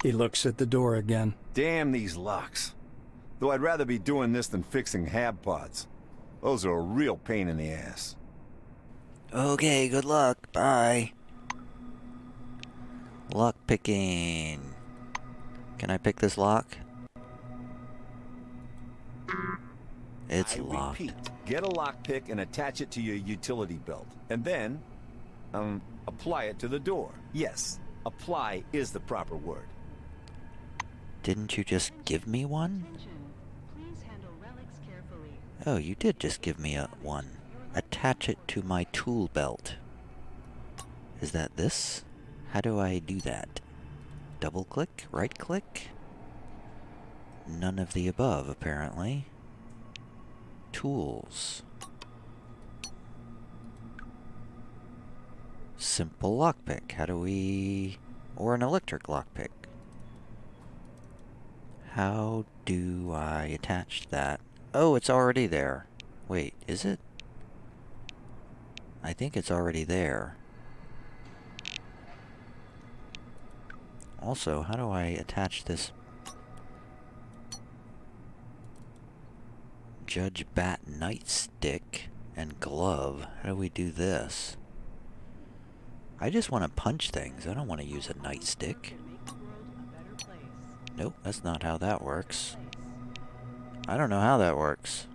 He looks at the door again. Damn these locks. Though I'd rather be doing this than fixing hab pods. Those are a real pain in the ass. Okay, good luck. Bye. Lock picking. Can I pick this lock? It's locked. Repeat, get a lockpick and attach it to your utility belt. And then, apply it to the door. Yes, apply is the proper word. Didn't you just give me one? Oh, you did just give me one. Attach it to my tool belt. Is that this? How do I do that? Double click? Right click? None of the above, apparently. Tools. Simple lockpick. How do we... Or an electric lockpick. How do I attach that? Oh, it's already there. Wait, is it? I think it's already there. Also, how do I attach this Judge Bat nightstick and glove? How do we do this? I just want to punch things. I don't want to use a nightstick. Nope, that's not how that works. I don't know how that works.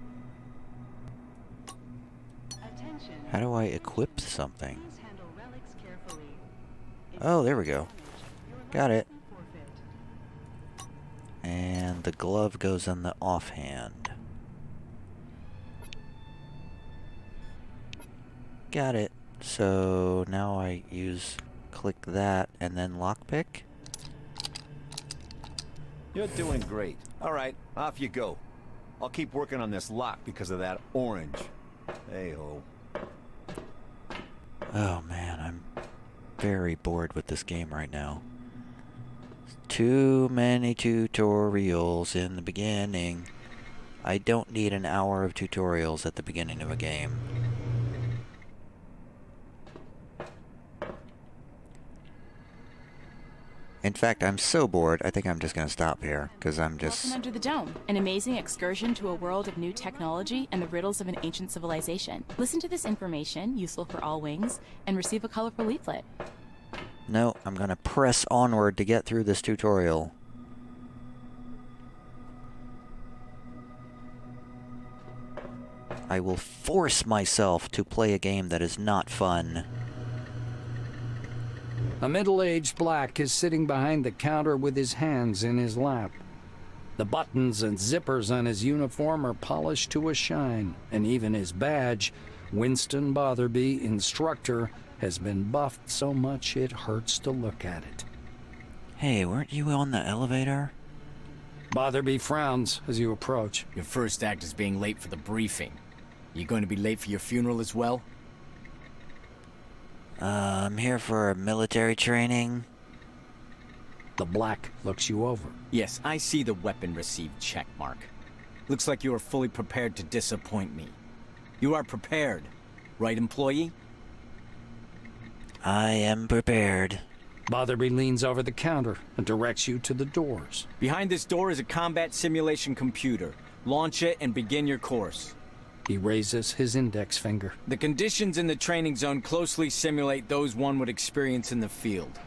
How do I equip something? Oh, there we go. Got it. And the glove goes on the offhand. Got it. So now I use click that, and then lockpick? You're doing great. All right, off you go. I'll keep working on this lock because of that orange. Hey-ho. Oh man, I'm very bored with this game right now. Too many tutorials in the beginning. I don't need an hour of tutorials at the beginning of a game. In fact, I'm so bored, I think I'm just going to stop here, because I'm just... Welcome Under the Dome, an amazing excursion to a world of new technology and the riddles of an ancient civilization. Listen to this information, useful for all wings, and receive a colorful leaflet. No, I'm going to press onward to get through this tutorial. I will force myself to play a game that is not fun. A middle-aged black is sitting behind the counter with his hands in his lap. The buttons and zippers on his uniform are polished to a shine, and even his badge, Winston Botherby, Instructor, has been buffed so much it hurts to look at it. Hey, weren't you on the elevator? Botherby frowns as you approach. Your first act is being late for the briefing. You going to be late for your funeral as well? I'm here for military training. The black looks you over. Yes, I see the weapon received check mark. Looks like you are fully prepared to disappoint me. You are prepared, right, employee? I am prepared. Botherby leans over the counter and directs you to the doors. Behind this door is a combat simulation computer. Launch it and begin your course. He raises his index finger. The conditions in the training zone closely simulate those one would experience in the field.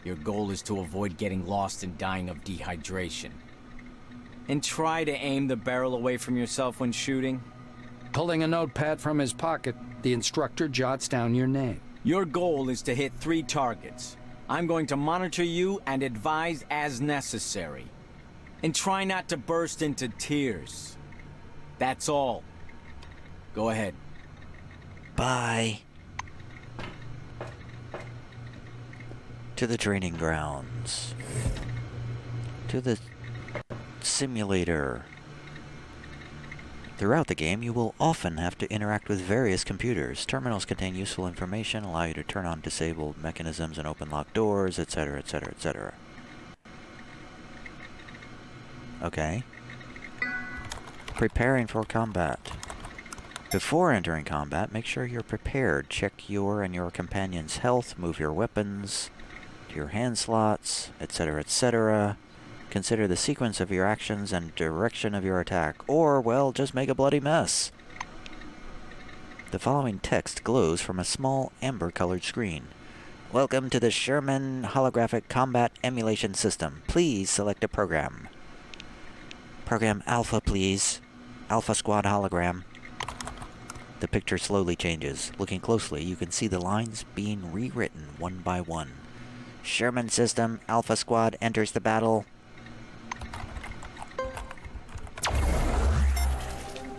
Your goal is to avoid getting lost and dying of dehydration. And try to aim the barrel away from yourself when shooting. Pulling a notepad from his pocket, the instructor jots down your name. Your goal is to hit 3 targets. I'm going to monitor you and advise as necessary. And try not to burst into tears. That's all. Go ahead. Bye. To the training grounds. To the simulator. Throughout the game, you will often have to interact with various computers. Terminals contain useful information, allow you to turn on disabled mechanisms and open locked doors, etc., etc., etc. Okay. Preparing for combat. Before entering combat, make sure you're prepared. Check your and your companion's health, move your weapons to your hand slots, etc., etc. Consider the sequence of your actions and direction of your attack, or, well, just make a bloody mess. The following text glows from a small amber-colored screen. Welcome to the Sherman Holographic Combat Emulation System. Please select a program. Program Alpha, please. Alpha Squad Hologram. The picture slowly changes. Looking closely, you can see the lines being rewritten one by one. Sherman System, Alpha Squad enters the battle.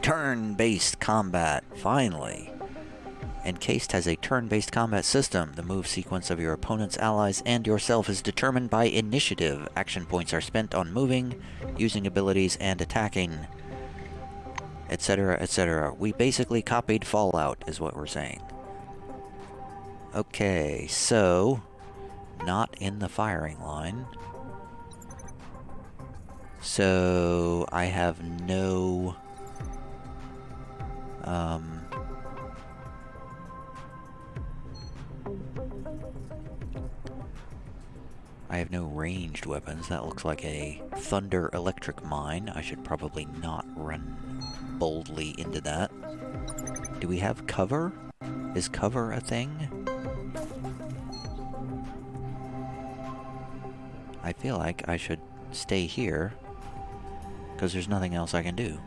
Turn-based combat, finally. Encased has a turn-based combat system. The move sequence of your opponent's allies and yourself is determined by initiative. Action points are spent on moving, using abilities, and attacking, etc., etc. We basically copied Fallout, is what we're saying. Okay, so... not in the firing line. So... I have no... I have no ranged weapons. That looks like a thunder electric mine. I should probably not run boldly into that. Do we have cover? Is cover a thing? I feel like I should stay here, because there's nothing else I can do.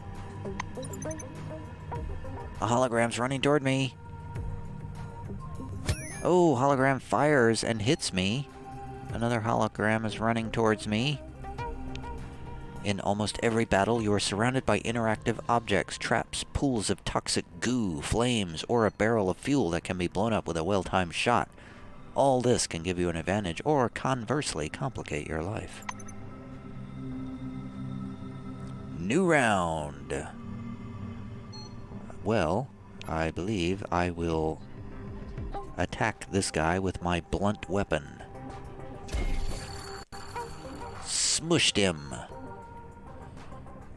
A hologram's running toward me. Oh, hologram fires and hits me. Another hologram is running towards me. In almost every battle, you are surrounded by interactive objects, traps, pools of toxic goo, flames, or a barrel of fuel that can be blown up with a well-timed shot. All this can give you an advantage or conversely complicate your life. New round. Well, I believe I will attack this guy with my blunt weapon. Smushed him.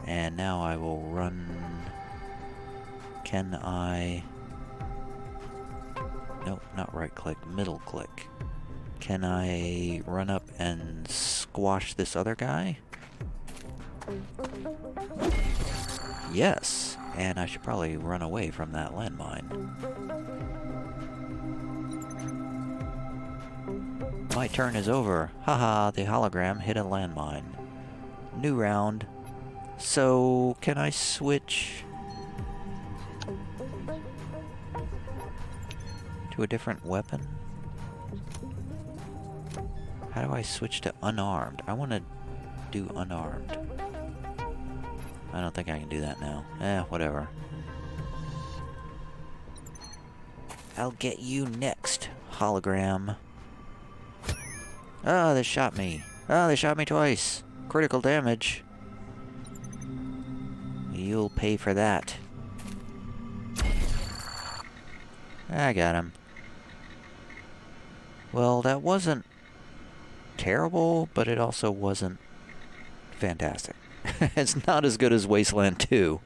And now I will run... Can I... Nope, not right click, middle click. Can I run up and squash this other guy? Yes, and I should probably run away from that landmine. My turn is over. Haha, the hologram hit a landmine. New round. So, can I switch to a different weapon? How do I switch to unarmed? I want to do unarmed. I don't think I can do that now. Whatever. I'll get you next, hologram. Oh, they shot me. Oh, they shot me twice. Critical damage. You'll pay for that. I got him. Well, that wasn't terrible, but it also wasn't fantastic. It's not as good as Wasteland 2.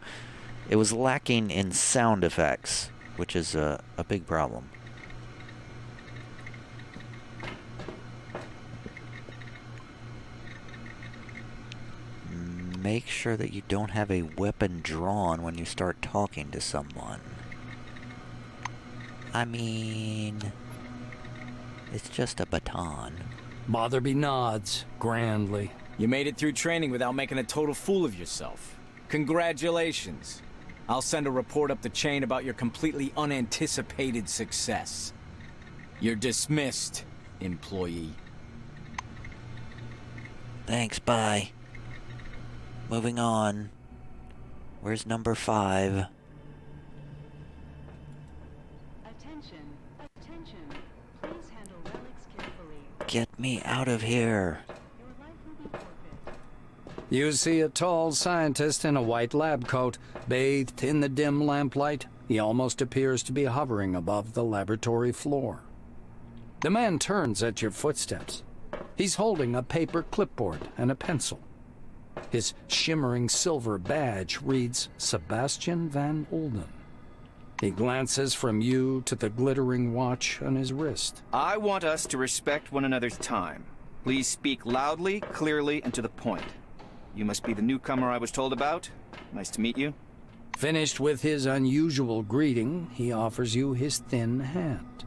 It was lacking in sound effects, which is a big problem. Make sure that you don't have a weapon drawn when you start talking to someone. I mean, it's just a baton. Botherby nods grandly. You made it through training without making a total fool of yourself. Congratulations. I'll send a report up the chain about your completely unanticipated success. You're dismissed, employee. Thanks, bye. Moving on. Where's number 5? Attention. Please handle relics carefully. Get me out of here. You see a tall scientist in a white lab coat, bathed in the dim lamplight. He almost appears to be hovering above the laboratory floor. The man turns at your footsteps. He's holding a paper clipboard and a pencil. His shimmering silver badge reads Sebastian Van Olden. He glances from you to the glittering watch on his wrist. I want us to respect one another's time. Please speak loudly, clearly, and to the point. You must be the newcomer I was told about. Nice to meet you. Finished with his unusual greeting, he offers you his thin hand.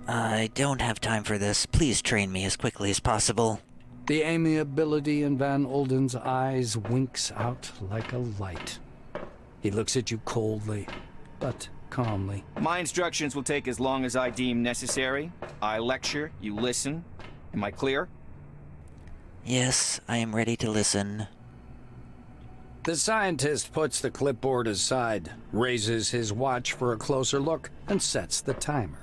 I don't have time for this. Please train me as quickly as possible. The amiability in Van Olden's eyes winks out like a light. He looks at you coldly, but calmly. My instructions will take as long as I deem necessary. I lecture, you listen. Am I clear? Yes, I am ready to listen. The scientist puts the clipboard aside, raises his watch for a closer look, and sets the timer.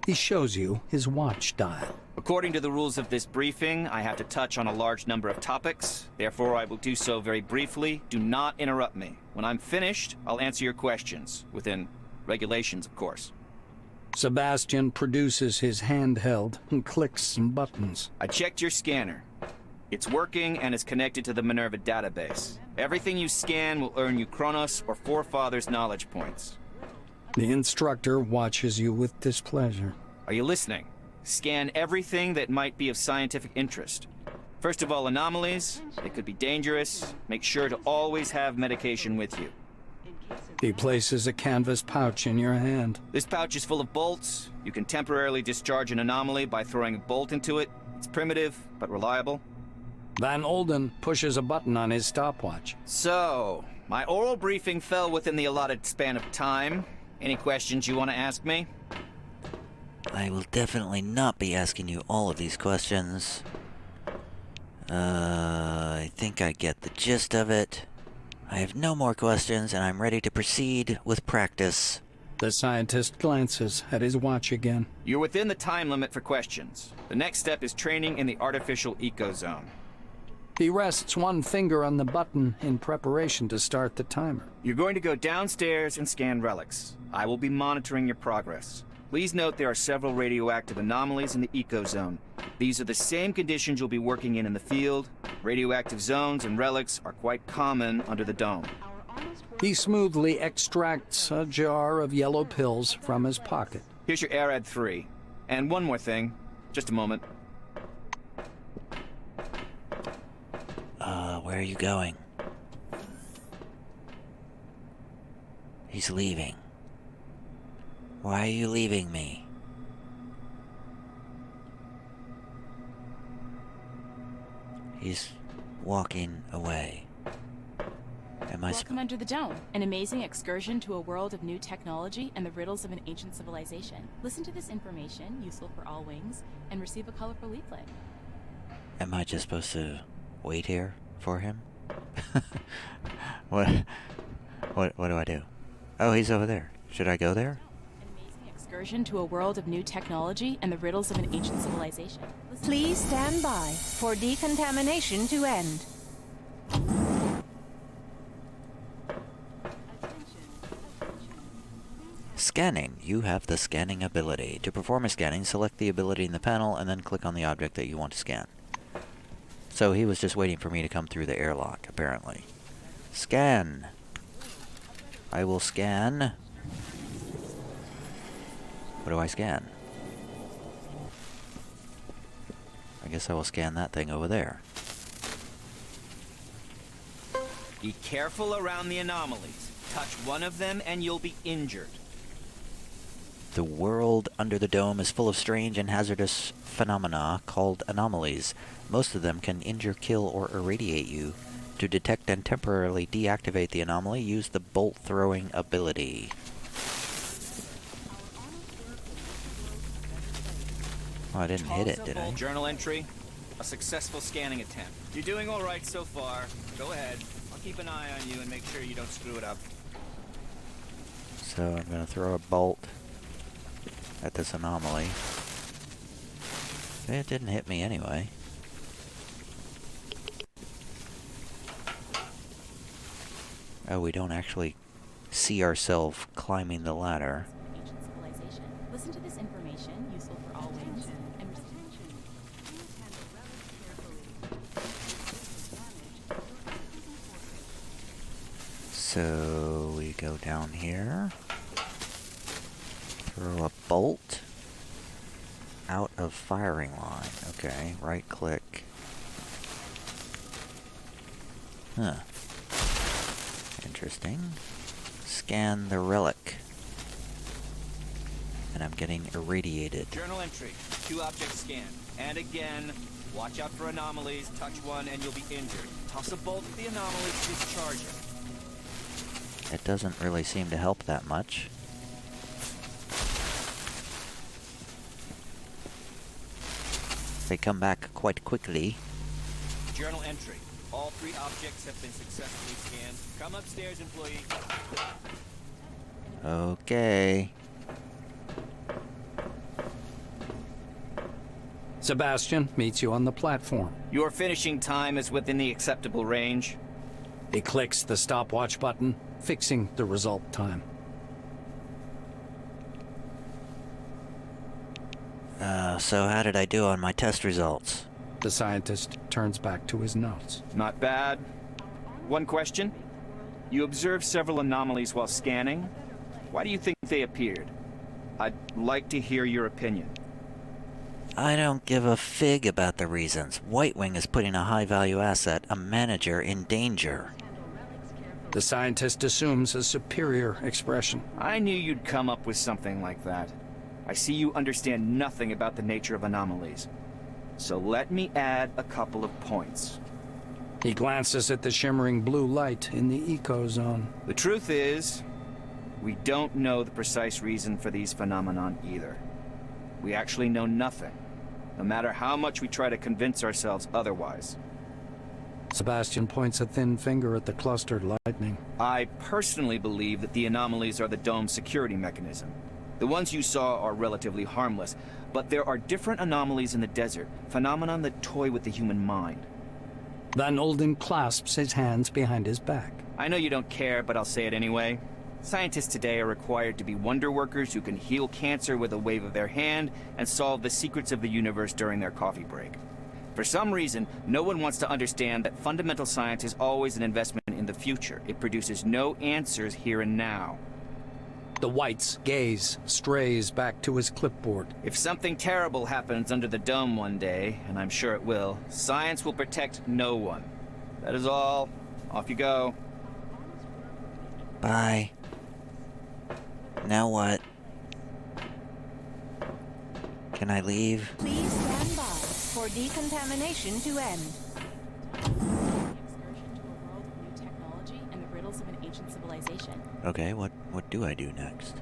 He shows you his watch dial. According to the rules of this briefing, I have to touch on a large number of topics. Therefore, I will do so very briefly. Do not interrupt me. When I'm finished, I'll answer your questions. Within regulations, of course. Sebastian produces his handheld and clicks some buttons. I checked your scanner. It's working and is connected to the Minerva database. Everything you scan will earn you Kronos or Forefathers knowledge points. The instructor watches you with displeasure. Are you listening? Scan everything that might be of scientific interest. First of all, anomalies. They could be dangerous. Make sure to always have medication with you. He places a canvas pouch in your hand. This pouch is full of bolts. You can temporarily discharge an anomaly by throwing a bolt into it. It's primitive, but reliable. Van Olden pushes a button on his stopwatch. So, my oral briefing fell within the allotted span of time. Any questions you want to ask me? I will definitely not be asking you all of these questions. I think I get the gist of it. I have no more questions, and I'm ready to proceed with practice. The scientist glances at his watch again. You're within the time limit for questions. The next step is training in the artificial ecozone. He rests one finger on the button in preparation to start the timer. You're going to go downstairs and scan relics. I will be monitoring your progress. Please note there are several radioactive anomalies in the ecozone. These are the same conditions you'll be working in the field. Radioactive zones and relics are quite common under the dome. He smoothly extracts a jar of yellow pills from his pocket. Here's your ARAD 3. And one more thing. Just a moment. Where are you going? He's leaving. Why are you leaving me? He's walking away. Welcome under the dome, an amazing excursion to a world of new technology and the riddles of an ancient civilization. Listen to this information, useful for all wings, and receive a colorful leaflet. Am I just supposed to wait here for him? What do I do? Oh, he's over there. Should I go there? An amazing excursion to a world of new technology and the riddles of an ancient civilization. Please stand by for decontamination to end. Scanning. You have the scanning ability. To perform a scanning, select the ability in the panel and then click on the object that you want to scan. So he was just waiting for me to come through the airlock, apparently. Scan. I will scan. What do I scan? I guess I will scan that thing over there. Be careful around the anomalies. Touch one of them and you'll be injured. The world under the dome is full of strange and hazardous phenomena called anomalies. Most of them can injure, kill, or irradiate you. To detect and temporarily deactivate the anomaly, use the bolt-throwing ability. Oh, I didn't hit it, did I? Journal entry. A successful scanning attempt. You're doing all right so far. Go ahead. I'll keep an eye on you and make sure you don't screw it up. So I'm going to throw a bolt at this anomaly. It didn't hit me anyway. Oh, we don't actually see ourselves climbing the ladder. Ancient civilization. Listen to this information, useful for all wings, and So we go down here. Throw a bolt out of firing line. Okay, right click. Huh. Interesting. Scan the relic. And I'm getting irradiated. Journal entry. 2 objects scanned. And again, watch out for anomalies. Touch one and you'll be injured. Toss a bolt at the anomalies, discharge it. It doesn't really seem to help that much. They come back quite quickly. Journal entry. All 3 objects have been successfully scanned. Come upstairs, employee. Okay. Sebastian meets you on the platform. Your finishing time is within the acceptable range. He clicks the stopwatch button, fixing the result time. So how did I do on my test results? The scientist turns back to his notes. Not bad. One question. You observed several anomalies while scanning. Why do you think they appeared? I'd like to hear your opinion. I don't give a fig about the reasons. White Wing is putting a high-value asset, a manager, in danger. The scientist assumes a superior expression. I knew you'd come up with something like that. I see you understand nothing about the nature of anomalies. So let me add a couple of points. He glances at the shimmering blue light in the ecozone. The truth is, we don't know the precise reason for these phenomenon either. We actually know nothing, no matter how much we try to convince ourselves otherwise. Sebastian points a thin finger at the clustered lightning. I personally believe that the anomalies are the dome's security mechanism. The ones you saw are relatively harmless, but there are different anomalies in the desert, phenomenon that toy with the human mind. Van Olden clasps his hands behind his back. I know you don't care, but I'll say it anyway. Scientists today are required to be wonder workers who can heal cancer with a wave of their hand and solve the secrets of the universe during their coffee break. For some reason, no one wants to understand that fundamental science is always an investment in the future. It produces no answers here and now. The White's gaze strays back to his clipboard. If something terrible happens under the dome one day, and I'm sure it will, science will protect no one. That is all. Off you go. Bye. Now what? Can I leave? Please stand by for decontamination to end. Excursion to a world of new technology and the riddles of an ancient civilization. Okay, what do I do next?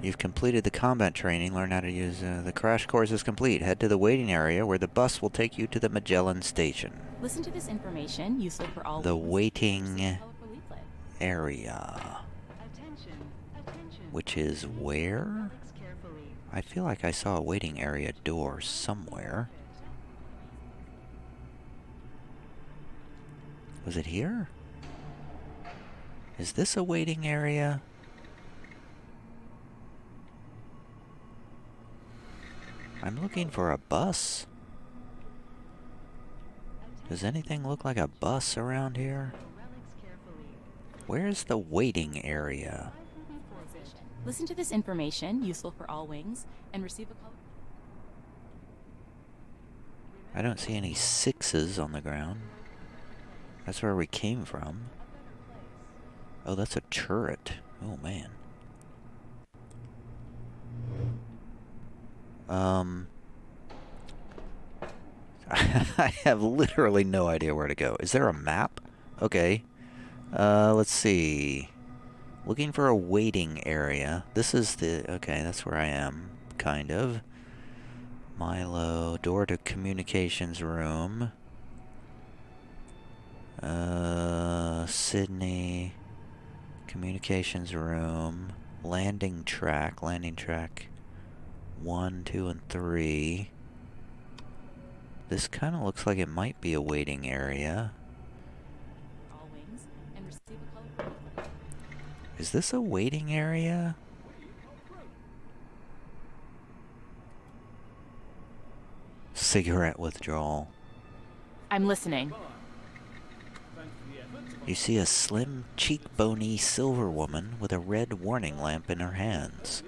You've completed the combat training. Learn how to use... the crash course is complete. Head to the waiting area where the bus will take you to the Magellan station. Listen to this information, useful for all. The waiting area. Which is where? I feel like I saw a waiting area door somewhere. Was it here? Is this a waiting area? I'm looking for a bus. Does anything look like a bus around here? Where's the waiting area? Listen to this information, useful for all wings, and receive a call. I don't see any sixes on the ground. That's where we came from. Oh, that's a turret. Oh, man. I have literally no idea where to go. Is there a map? Okay. Let's see. Looking for a waiting area. This is the... Okay, that's where I am. Kind of. Milo. Door to communications room. Sydney. Communications room. Landing track. Landing track 1, 2, and 3. This kind of looks like it might be a waiting area. All wings and receive a call. Is this a waiting area? Cigarette withdrawal. I'm listening. You see a slim, cheekbony silver woman with a red warning lamp in her hands.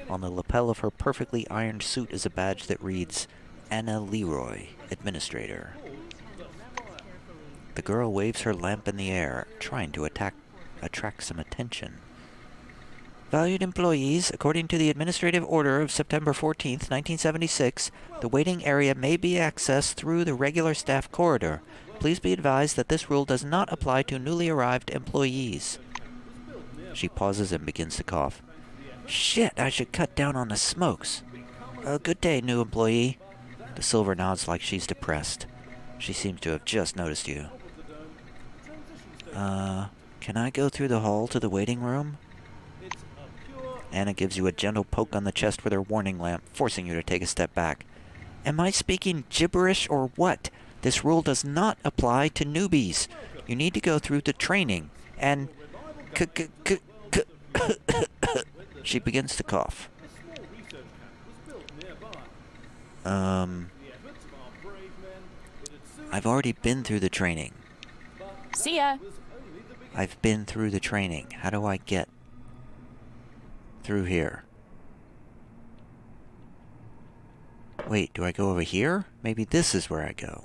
On the lapel of her perfectly ironed suit is a badge that reads, Anna Leroy, Administrator. The girl waves her lamp in the air, trying to attract some attention. Valued employees, according to the Administrative Order of September 14th, 1976, the waiting area may be accessed through the regular staff corridor. Please be advised that this rule does not apply to newly arrived employees. She pauses and begins to cough. Shit, I should cut down on the smokes. Good day, new employee. The silver nods like she's depressed. She seems to have just noticed you. Can I go through the hall to the waiting room? Anna gives you a gentle poke on the chest with her warning lamp, forcing you to take a step back. Am I speaking gibberish or what? This rule does not apply to newbies. You need to go through the training, and... She begins to cough. I've already been through the training. See ya! I've been through the training. How do I get through here? Wait, do I go over here? Maybe this is where I go.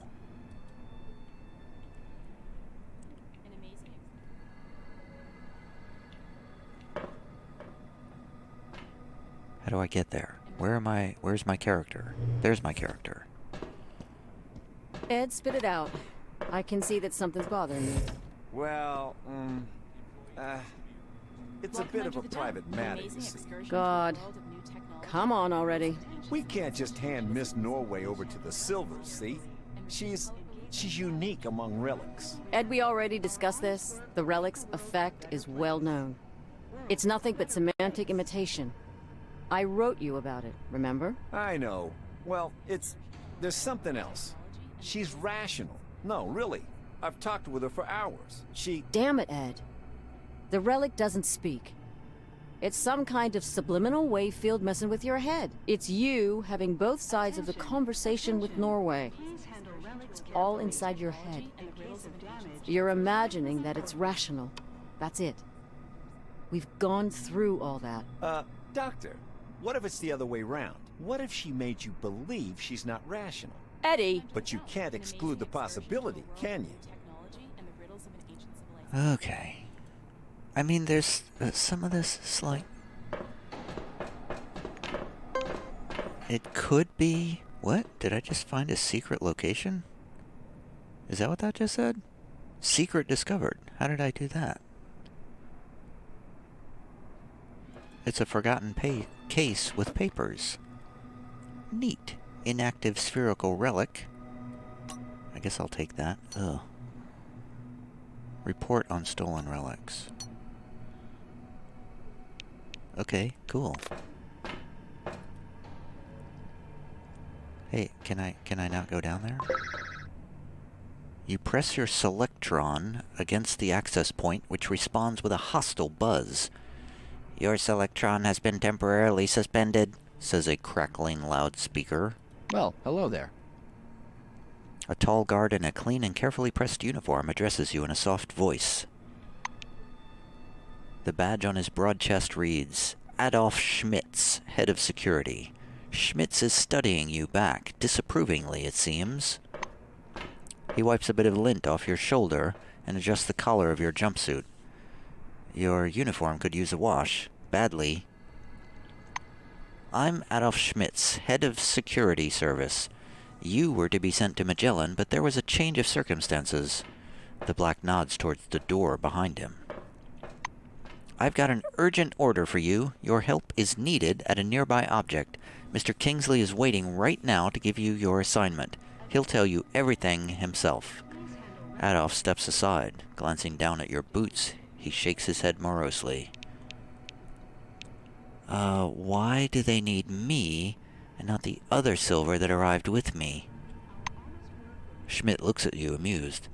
How do I get there? Where's my character? There's my character. Ed, spit it out. I can see that something's bothering you. Well, it's a bit of a private matter, you see. God. Come on already. We can't just hand Miss Norway over to the Silvers, see? She's She's unique among relics. Ed, we already discussed this. The relic's effect is well known. It's nothing but semantic imitation. I wrote you about it, remember? I know. Well, there's something else. She's rational. No, really. I've talked with her for hours. Damn it, Ed. The relic doesn't speak. It's some kind of subliminal wave field messing with your head. It's you having both sides of the conversation with Norway. It's all inside your head. You're imagining that it's rational. That's it. We've gone through all that. Doctor, what if it's the other way round? What if she made you believe she's not rational? Eddie! But you can't exclude the possibility, can you? Okay. I mean, there's some of this is like... It could be... What? Did I just find a secret location? Is that what that just said? Secret discovered. How did I do that? It's a forgotten case with papers. Neat. Inactive spherical relic. I guess I'll take that. Ugh. Report on stolen relics. Okay, cool. Hey, can I not go down there? You press your selectron against the access point, which responds with a hostile buzz. Your selectron has been temporarily suspended, says a crackling loudspeaker. Well, hello there. A tall guard in a clean and carefully pressed uniform addresses you in a soft voice. The badge on his broad chest reads, Adolf Schmitz, head of security. Schmitz is studying you back, disapprovingly it seems. He wipes a bit of lint off your shoulder and adjusts the collar of your jumpsuit. Your uniform could use a wash. Badly. I'm Adolf Schmitz, head of security service. You were to be sent to Magellan, but there was a change of circumstances. The black nods towards the door behind him. I've got an urgent order for you. Your help is needed at a nearby object. Mr. Kingsley is waiting right now to give you your assignment. He'll tell you everything himself. Adolf steps aside. Glancing down at your boots, he shakes his head morosely. Why do they need me and not the other silver that arrived with me? Schmidt looks at you, amused.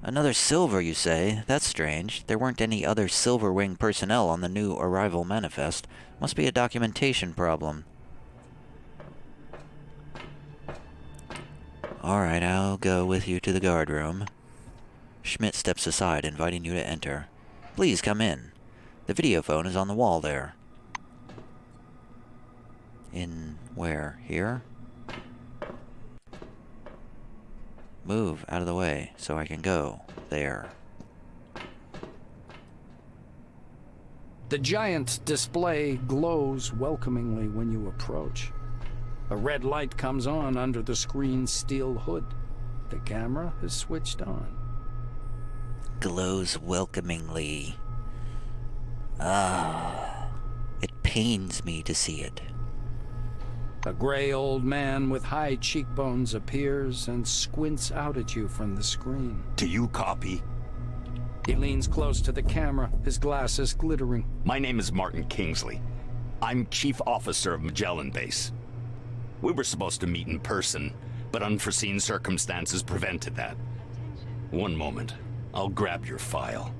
Another silver, you say? That's strange. There weren't any other Silver Wing personnel on the new arrival manifest. Must be a documentation problem. Alright, I'll go with you to the guard room. Schmidt steps aside, inviting you to enter. Please come in. The video phone is on the wall there. In where? Here? Move out of the way so I can go. There. The giant display glows welcomingly when you approach. A red light comes on under the screen's steel hood. The camera is switched on. Glows welcomingly. Ah, it pains me to see it. A gray old man with high cheekbones appears and squints out at you from the screen. Do you copy? He leans close to the camera, his glasses glittering. My name is Martin Kingsley. I'm Chief Officer of Magellan Base. We were supposed to meet in person, but unforeseen circumstances prevented that. One moment. I'll grab your file.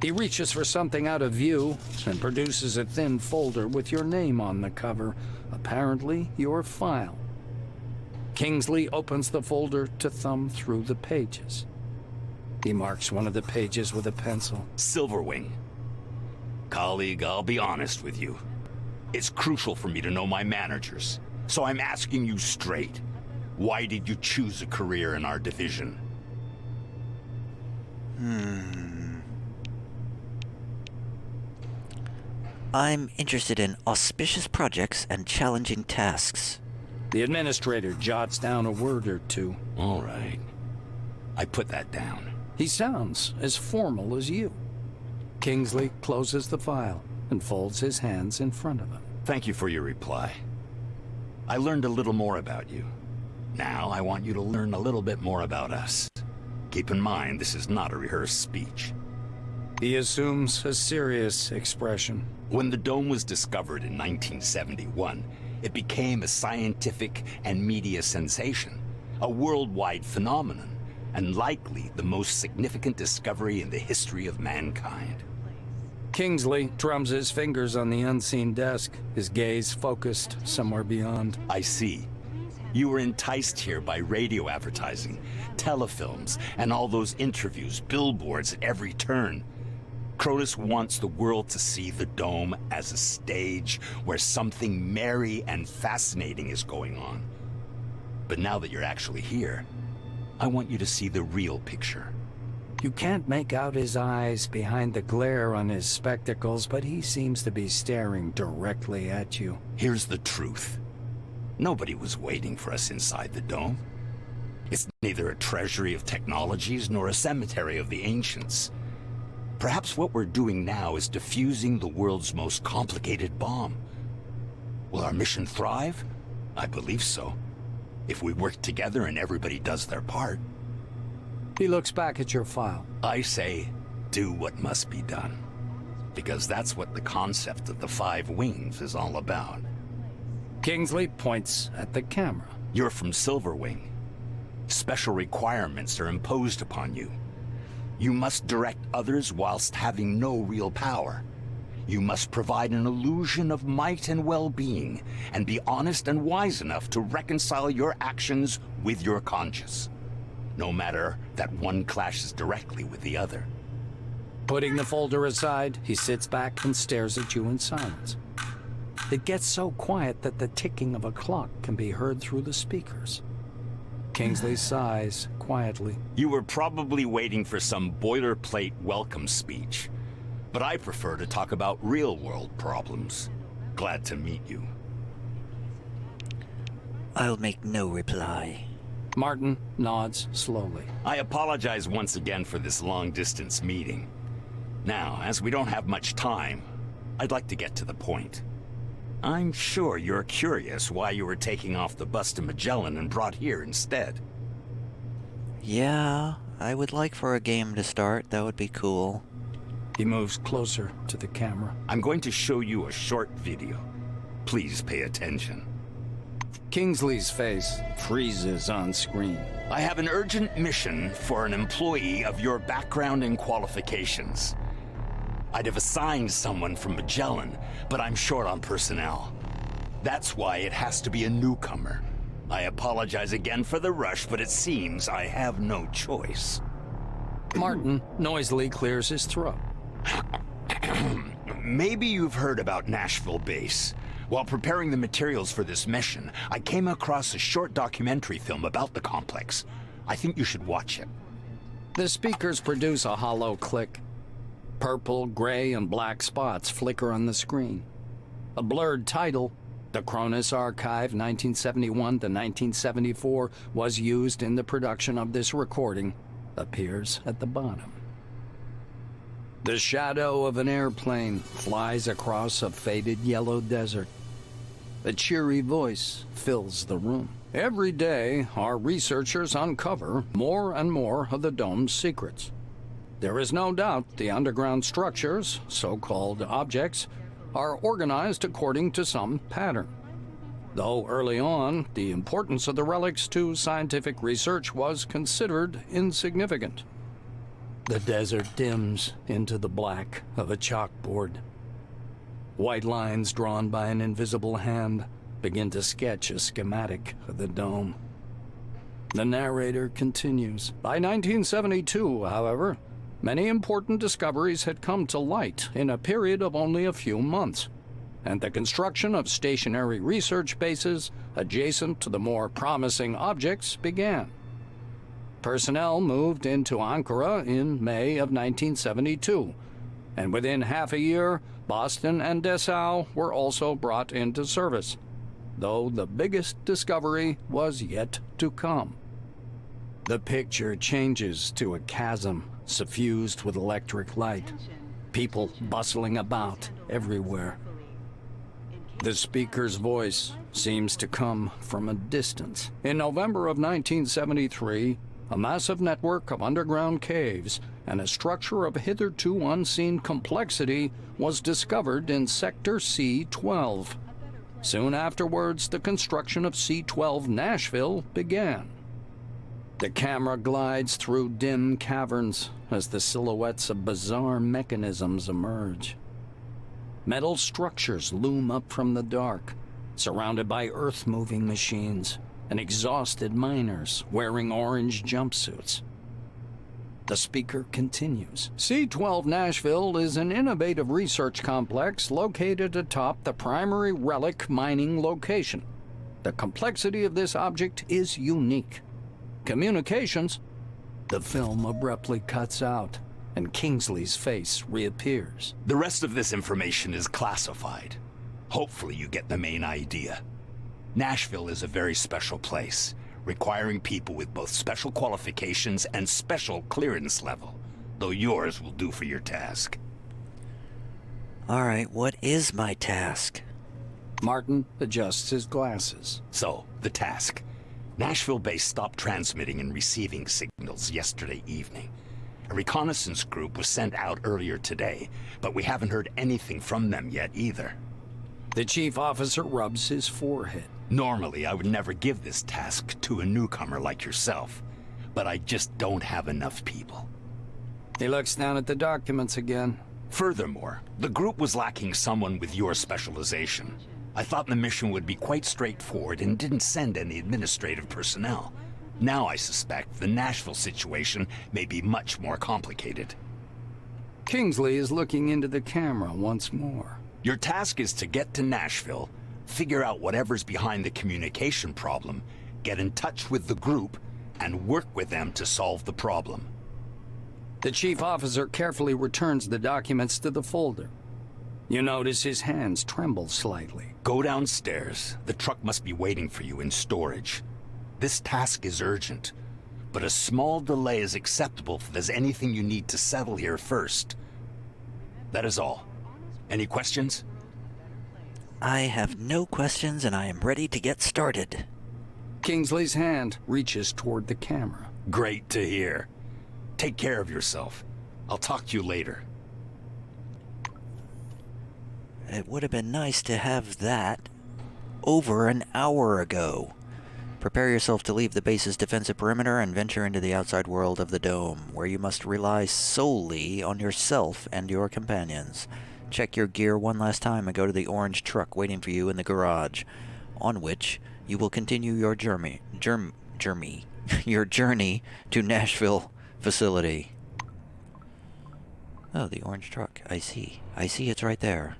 He reaches for something out of view and produces a thin folder with your name on the cover. Apparently, your file. Kingsley opens the folder to thumb through the pages. He marks one of the pages with a pencil. Silverwing. Colleague, I'll be honest with you. It's crucial for me to know my managers, so I'm asking you straight. Why did you choose a career in our division? I'm interested in auspicious projects and challenging tasks. The administrator jots down a word or two. All right. I put that down. He sounds as formal as you. Kingsley closes the file and folds his hands in front of him. Thank you for your reply. I learned a little more about you. Now I want you to learn a little bit more about us. Keep in mind, this is not a rehearsed speech. He assumes a serious expression. When the dome was discovered in 1971, it became a scientific and media sensation, a worldwide phenomenon, and likely the most significant discovery in the history of mankind. Kingsley drums his fingers on the unseen desk, his gaze focused somewhere beyond. I see. You were enticed here by radio advertising, telefilms, and all those interviews, billboards at every turn. Cronus wants the world to see the dome as a stage where something merry and fascinating is going on. But now that you're actually here, I want you to see the real picture. You can't make out his eyes behind the glare on his spectacles, but he seems to be staring directly at you. Here's the truth. Nobody was waiting for us inside the dome. It's neither a treasury of technologies nor a cemetery of the ancients. Perhaps what we're doing now is defusing the world's most complicated bomb. Will our mission thrive? I believe so. If we work together and everybody does their part. He looks back at your file. I say, do what must be done. Because that's what the concept of the 5 wings is all about. Kingsley points at the camera. You're from Silverwing. Special requirements are imposed upon you. You must direct others whilst having no real power. You must provide an illusion of might and well-being, and be honest and wise enough to reconcile your actions with your conscience, no matter that one clashes directly with the other. Putting the folder aside, he sits back and stares at you in silence. It gets so quiet that the ticking of a clock can be heard through the speakers. Kingsley sighs quietly. You were probably waiting for some boilerplate welcome speech, but I prefer to talk about real-world problems. Glad to meet you. I'll make no reply. Martin nods slowly. I apologize once again for this long-distance meeting. Now, as we don't have much time, I'd like to get to the point. I'm sure you're curious why you were taking off the bus to Magellan and brought here instead. Yeah, I would like for a game to start. That would be cool. He moves closer to the camera. I'm going to show you a short video. Please pay attention. Kingsley's face freezes on screen. I have an urgent mission for an employee of your background and qualifications. I'd have assigned someone from Magellan, but I'm short on personnel. That's why it has to be a newcomer. I apologize again for the rush, but it seems I have no choice. Martin noisily clears his throat. Maybe you've heard about Nashville Base. While preparing the materials for this mission, I came across a short documentary film about the complex. I think you should watch it. The speakers produce a hollow click. Purple, gray, and black spots flicker on the screen. A blurred title, The Cronus Archive 1971 to 1974, was used in the production of this recording, appears at the bottom. The shadow of an airplane flies across a faded yellow desert. A cheery voice fills the room. Every day, our researchers uncover more and more of the dome's secrets. There is no doubt the underground structures, so-called objects, are organized according to some pattern. Though early on, the importance of the relics to scientific research was considered insignificant. The desert dims into the black of a chalkboard. White lines drawn by an invisible hand begin to sketch a schematic of the dome. The narrator continues. By 1972, however, many important discoveries had come to light in a period of only a few months, and the construction of stationary research bases adjacent to the more promising objects began. Personnel moved into Ankara in May of 1972, and within half a year, Boston and Dessau were also brought into service, though the biggest discovery was yet to come. The picture changes to a chasm suffused with electric light, people bustling about everywhere. The speaker's voice seems to come from a distance. In November of 1973, a massive network of underground caves and a structure of hitherto unseen complexity was discovered in Sector C-12. Soon afterwards, the construction of C-12 Nashville began. The camera glides through dim caverns as the silhouettes of bizarre mechanisms emerge. Metal structures loom up from the dark, surrounded by earth-moving machines and exhausted miners wearing orange jumpsuits. The speaker continues. C-12 Nashville is an innovative research complex located atop the primary relic mining location. The complexity of this object is unique. Communications. The film abruptly cuts out, and Kingsley's face reappears. The rest of this information is classified. Hopefully you get the main idea. Nashville is a very special place, requiring people with both special qualifications and special clearance level, though yours will do for your task. Alright, what is my task? Martin adjusts his glasses. So, the task. Nashville base stopped transmitting and receiving signals yesterday evening. A reconnaissance group was sent out earlier today, but we haven't heard anything from them yet either. The chief officer rubs his forehead. Normally, I would never give this task to a newcomer like yourself, but I just don't have enough people. He looks down at the documents again. Furthermore, the group was lacking someone with your specialization. I thought the mission would be quite straightforward and didn't send any administrative personnel. Now I suspect the Nashville situation may be much more complicated. Kingsley is looking into the camera once more. Your task is to get to Nashville, figure out whatever's behind the communication problem, get in touch with the group, and work with them to solve the problem. The chief officer carefully returns the documents to the folder. You notice his hands tremble slightly. Go downstairs. The truck must be waiting for you in storage. This task is urgent, but a small delay is acceptable if there's anything you need to settle here first. That is all. Any questions? I have no questions and I am ready to get started. Kingsley's hand reaches toward the camera. Great to hear. Take care of yourself. I'll talk to you later. It would have been nice to have that over an hour ago. Prepare yourself to leave the base's defensive perimeter and venture into the outside world of the dome, where you must rely solely on yourself and your companions. Check your gear one last time and go to the orange truck waiting for you in the garage, on which you will continue your journey to Nashville facility. Oh, the orange truck. I see. It's right there.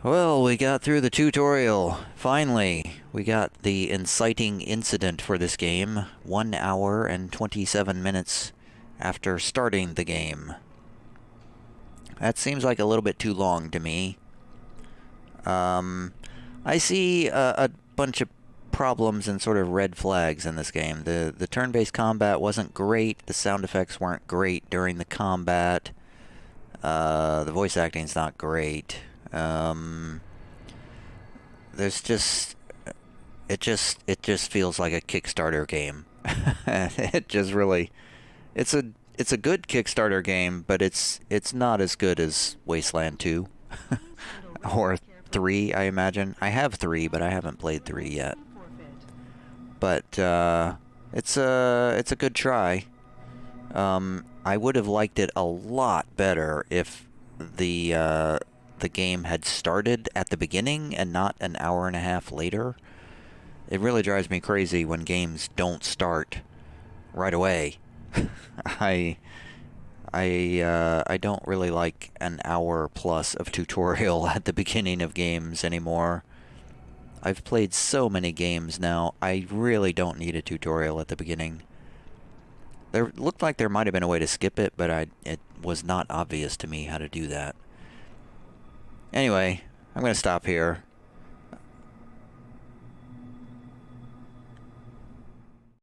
Well, we got through the tutorial. Finally, we got the inciting incident for this game 1 hour and 27 minutes after starting the game. That seems like a little bit too long to me. I see a bunch of problems and sort of red flags in this game. The turn-based combat wasn't great. The sound effects weren't great during the combat. The voice acting's not great. There's just... It just feels like a Kickstarter game. It just really... It's a good Kickstarter game, but it's not as good as Wasteland 2. Or 3, I imagine. I have 3, but I haven't played 3 yet. But it's a good try. I would have liked it a lot better if the game had started at the beginning and not an hour and a half later. It really drives me crazy when games don't start right away. I don't really like an hour plus of tutorial at the beginning of games anymore. I've played so many games now, I really don't need a tutorial at the beginning. There looked like there might have been a way to skip it, but it was not obvious to me how to do that. Anyway, I'm going to stop here.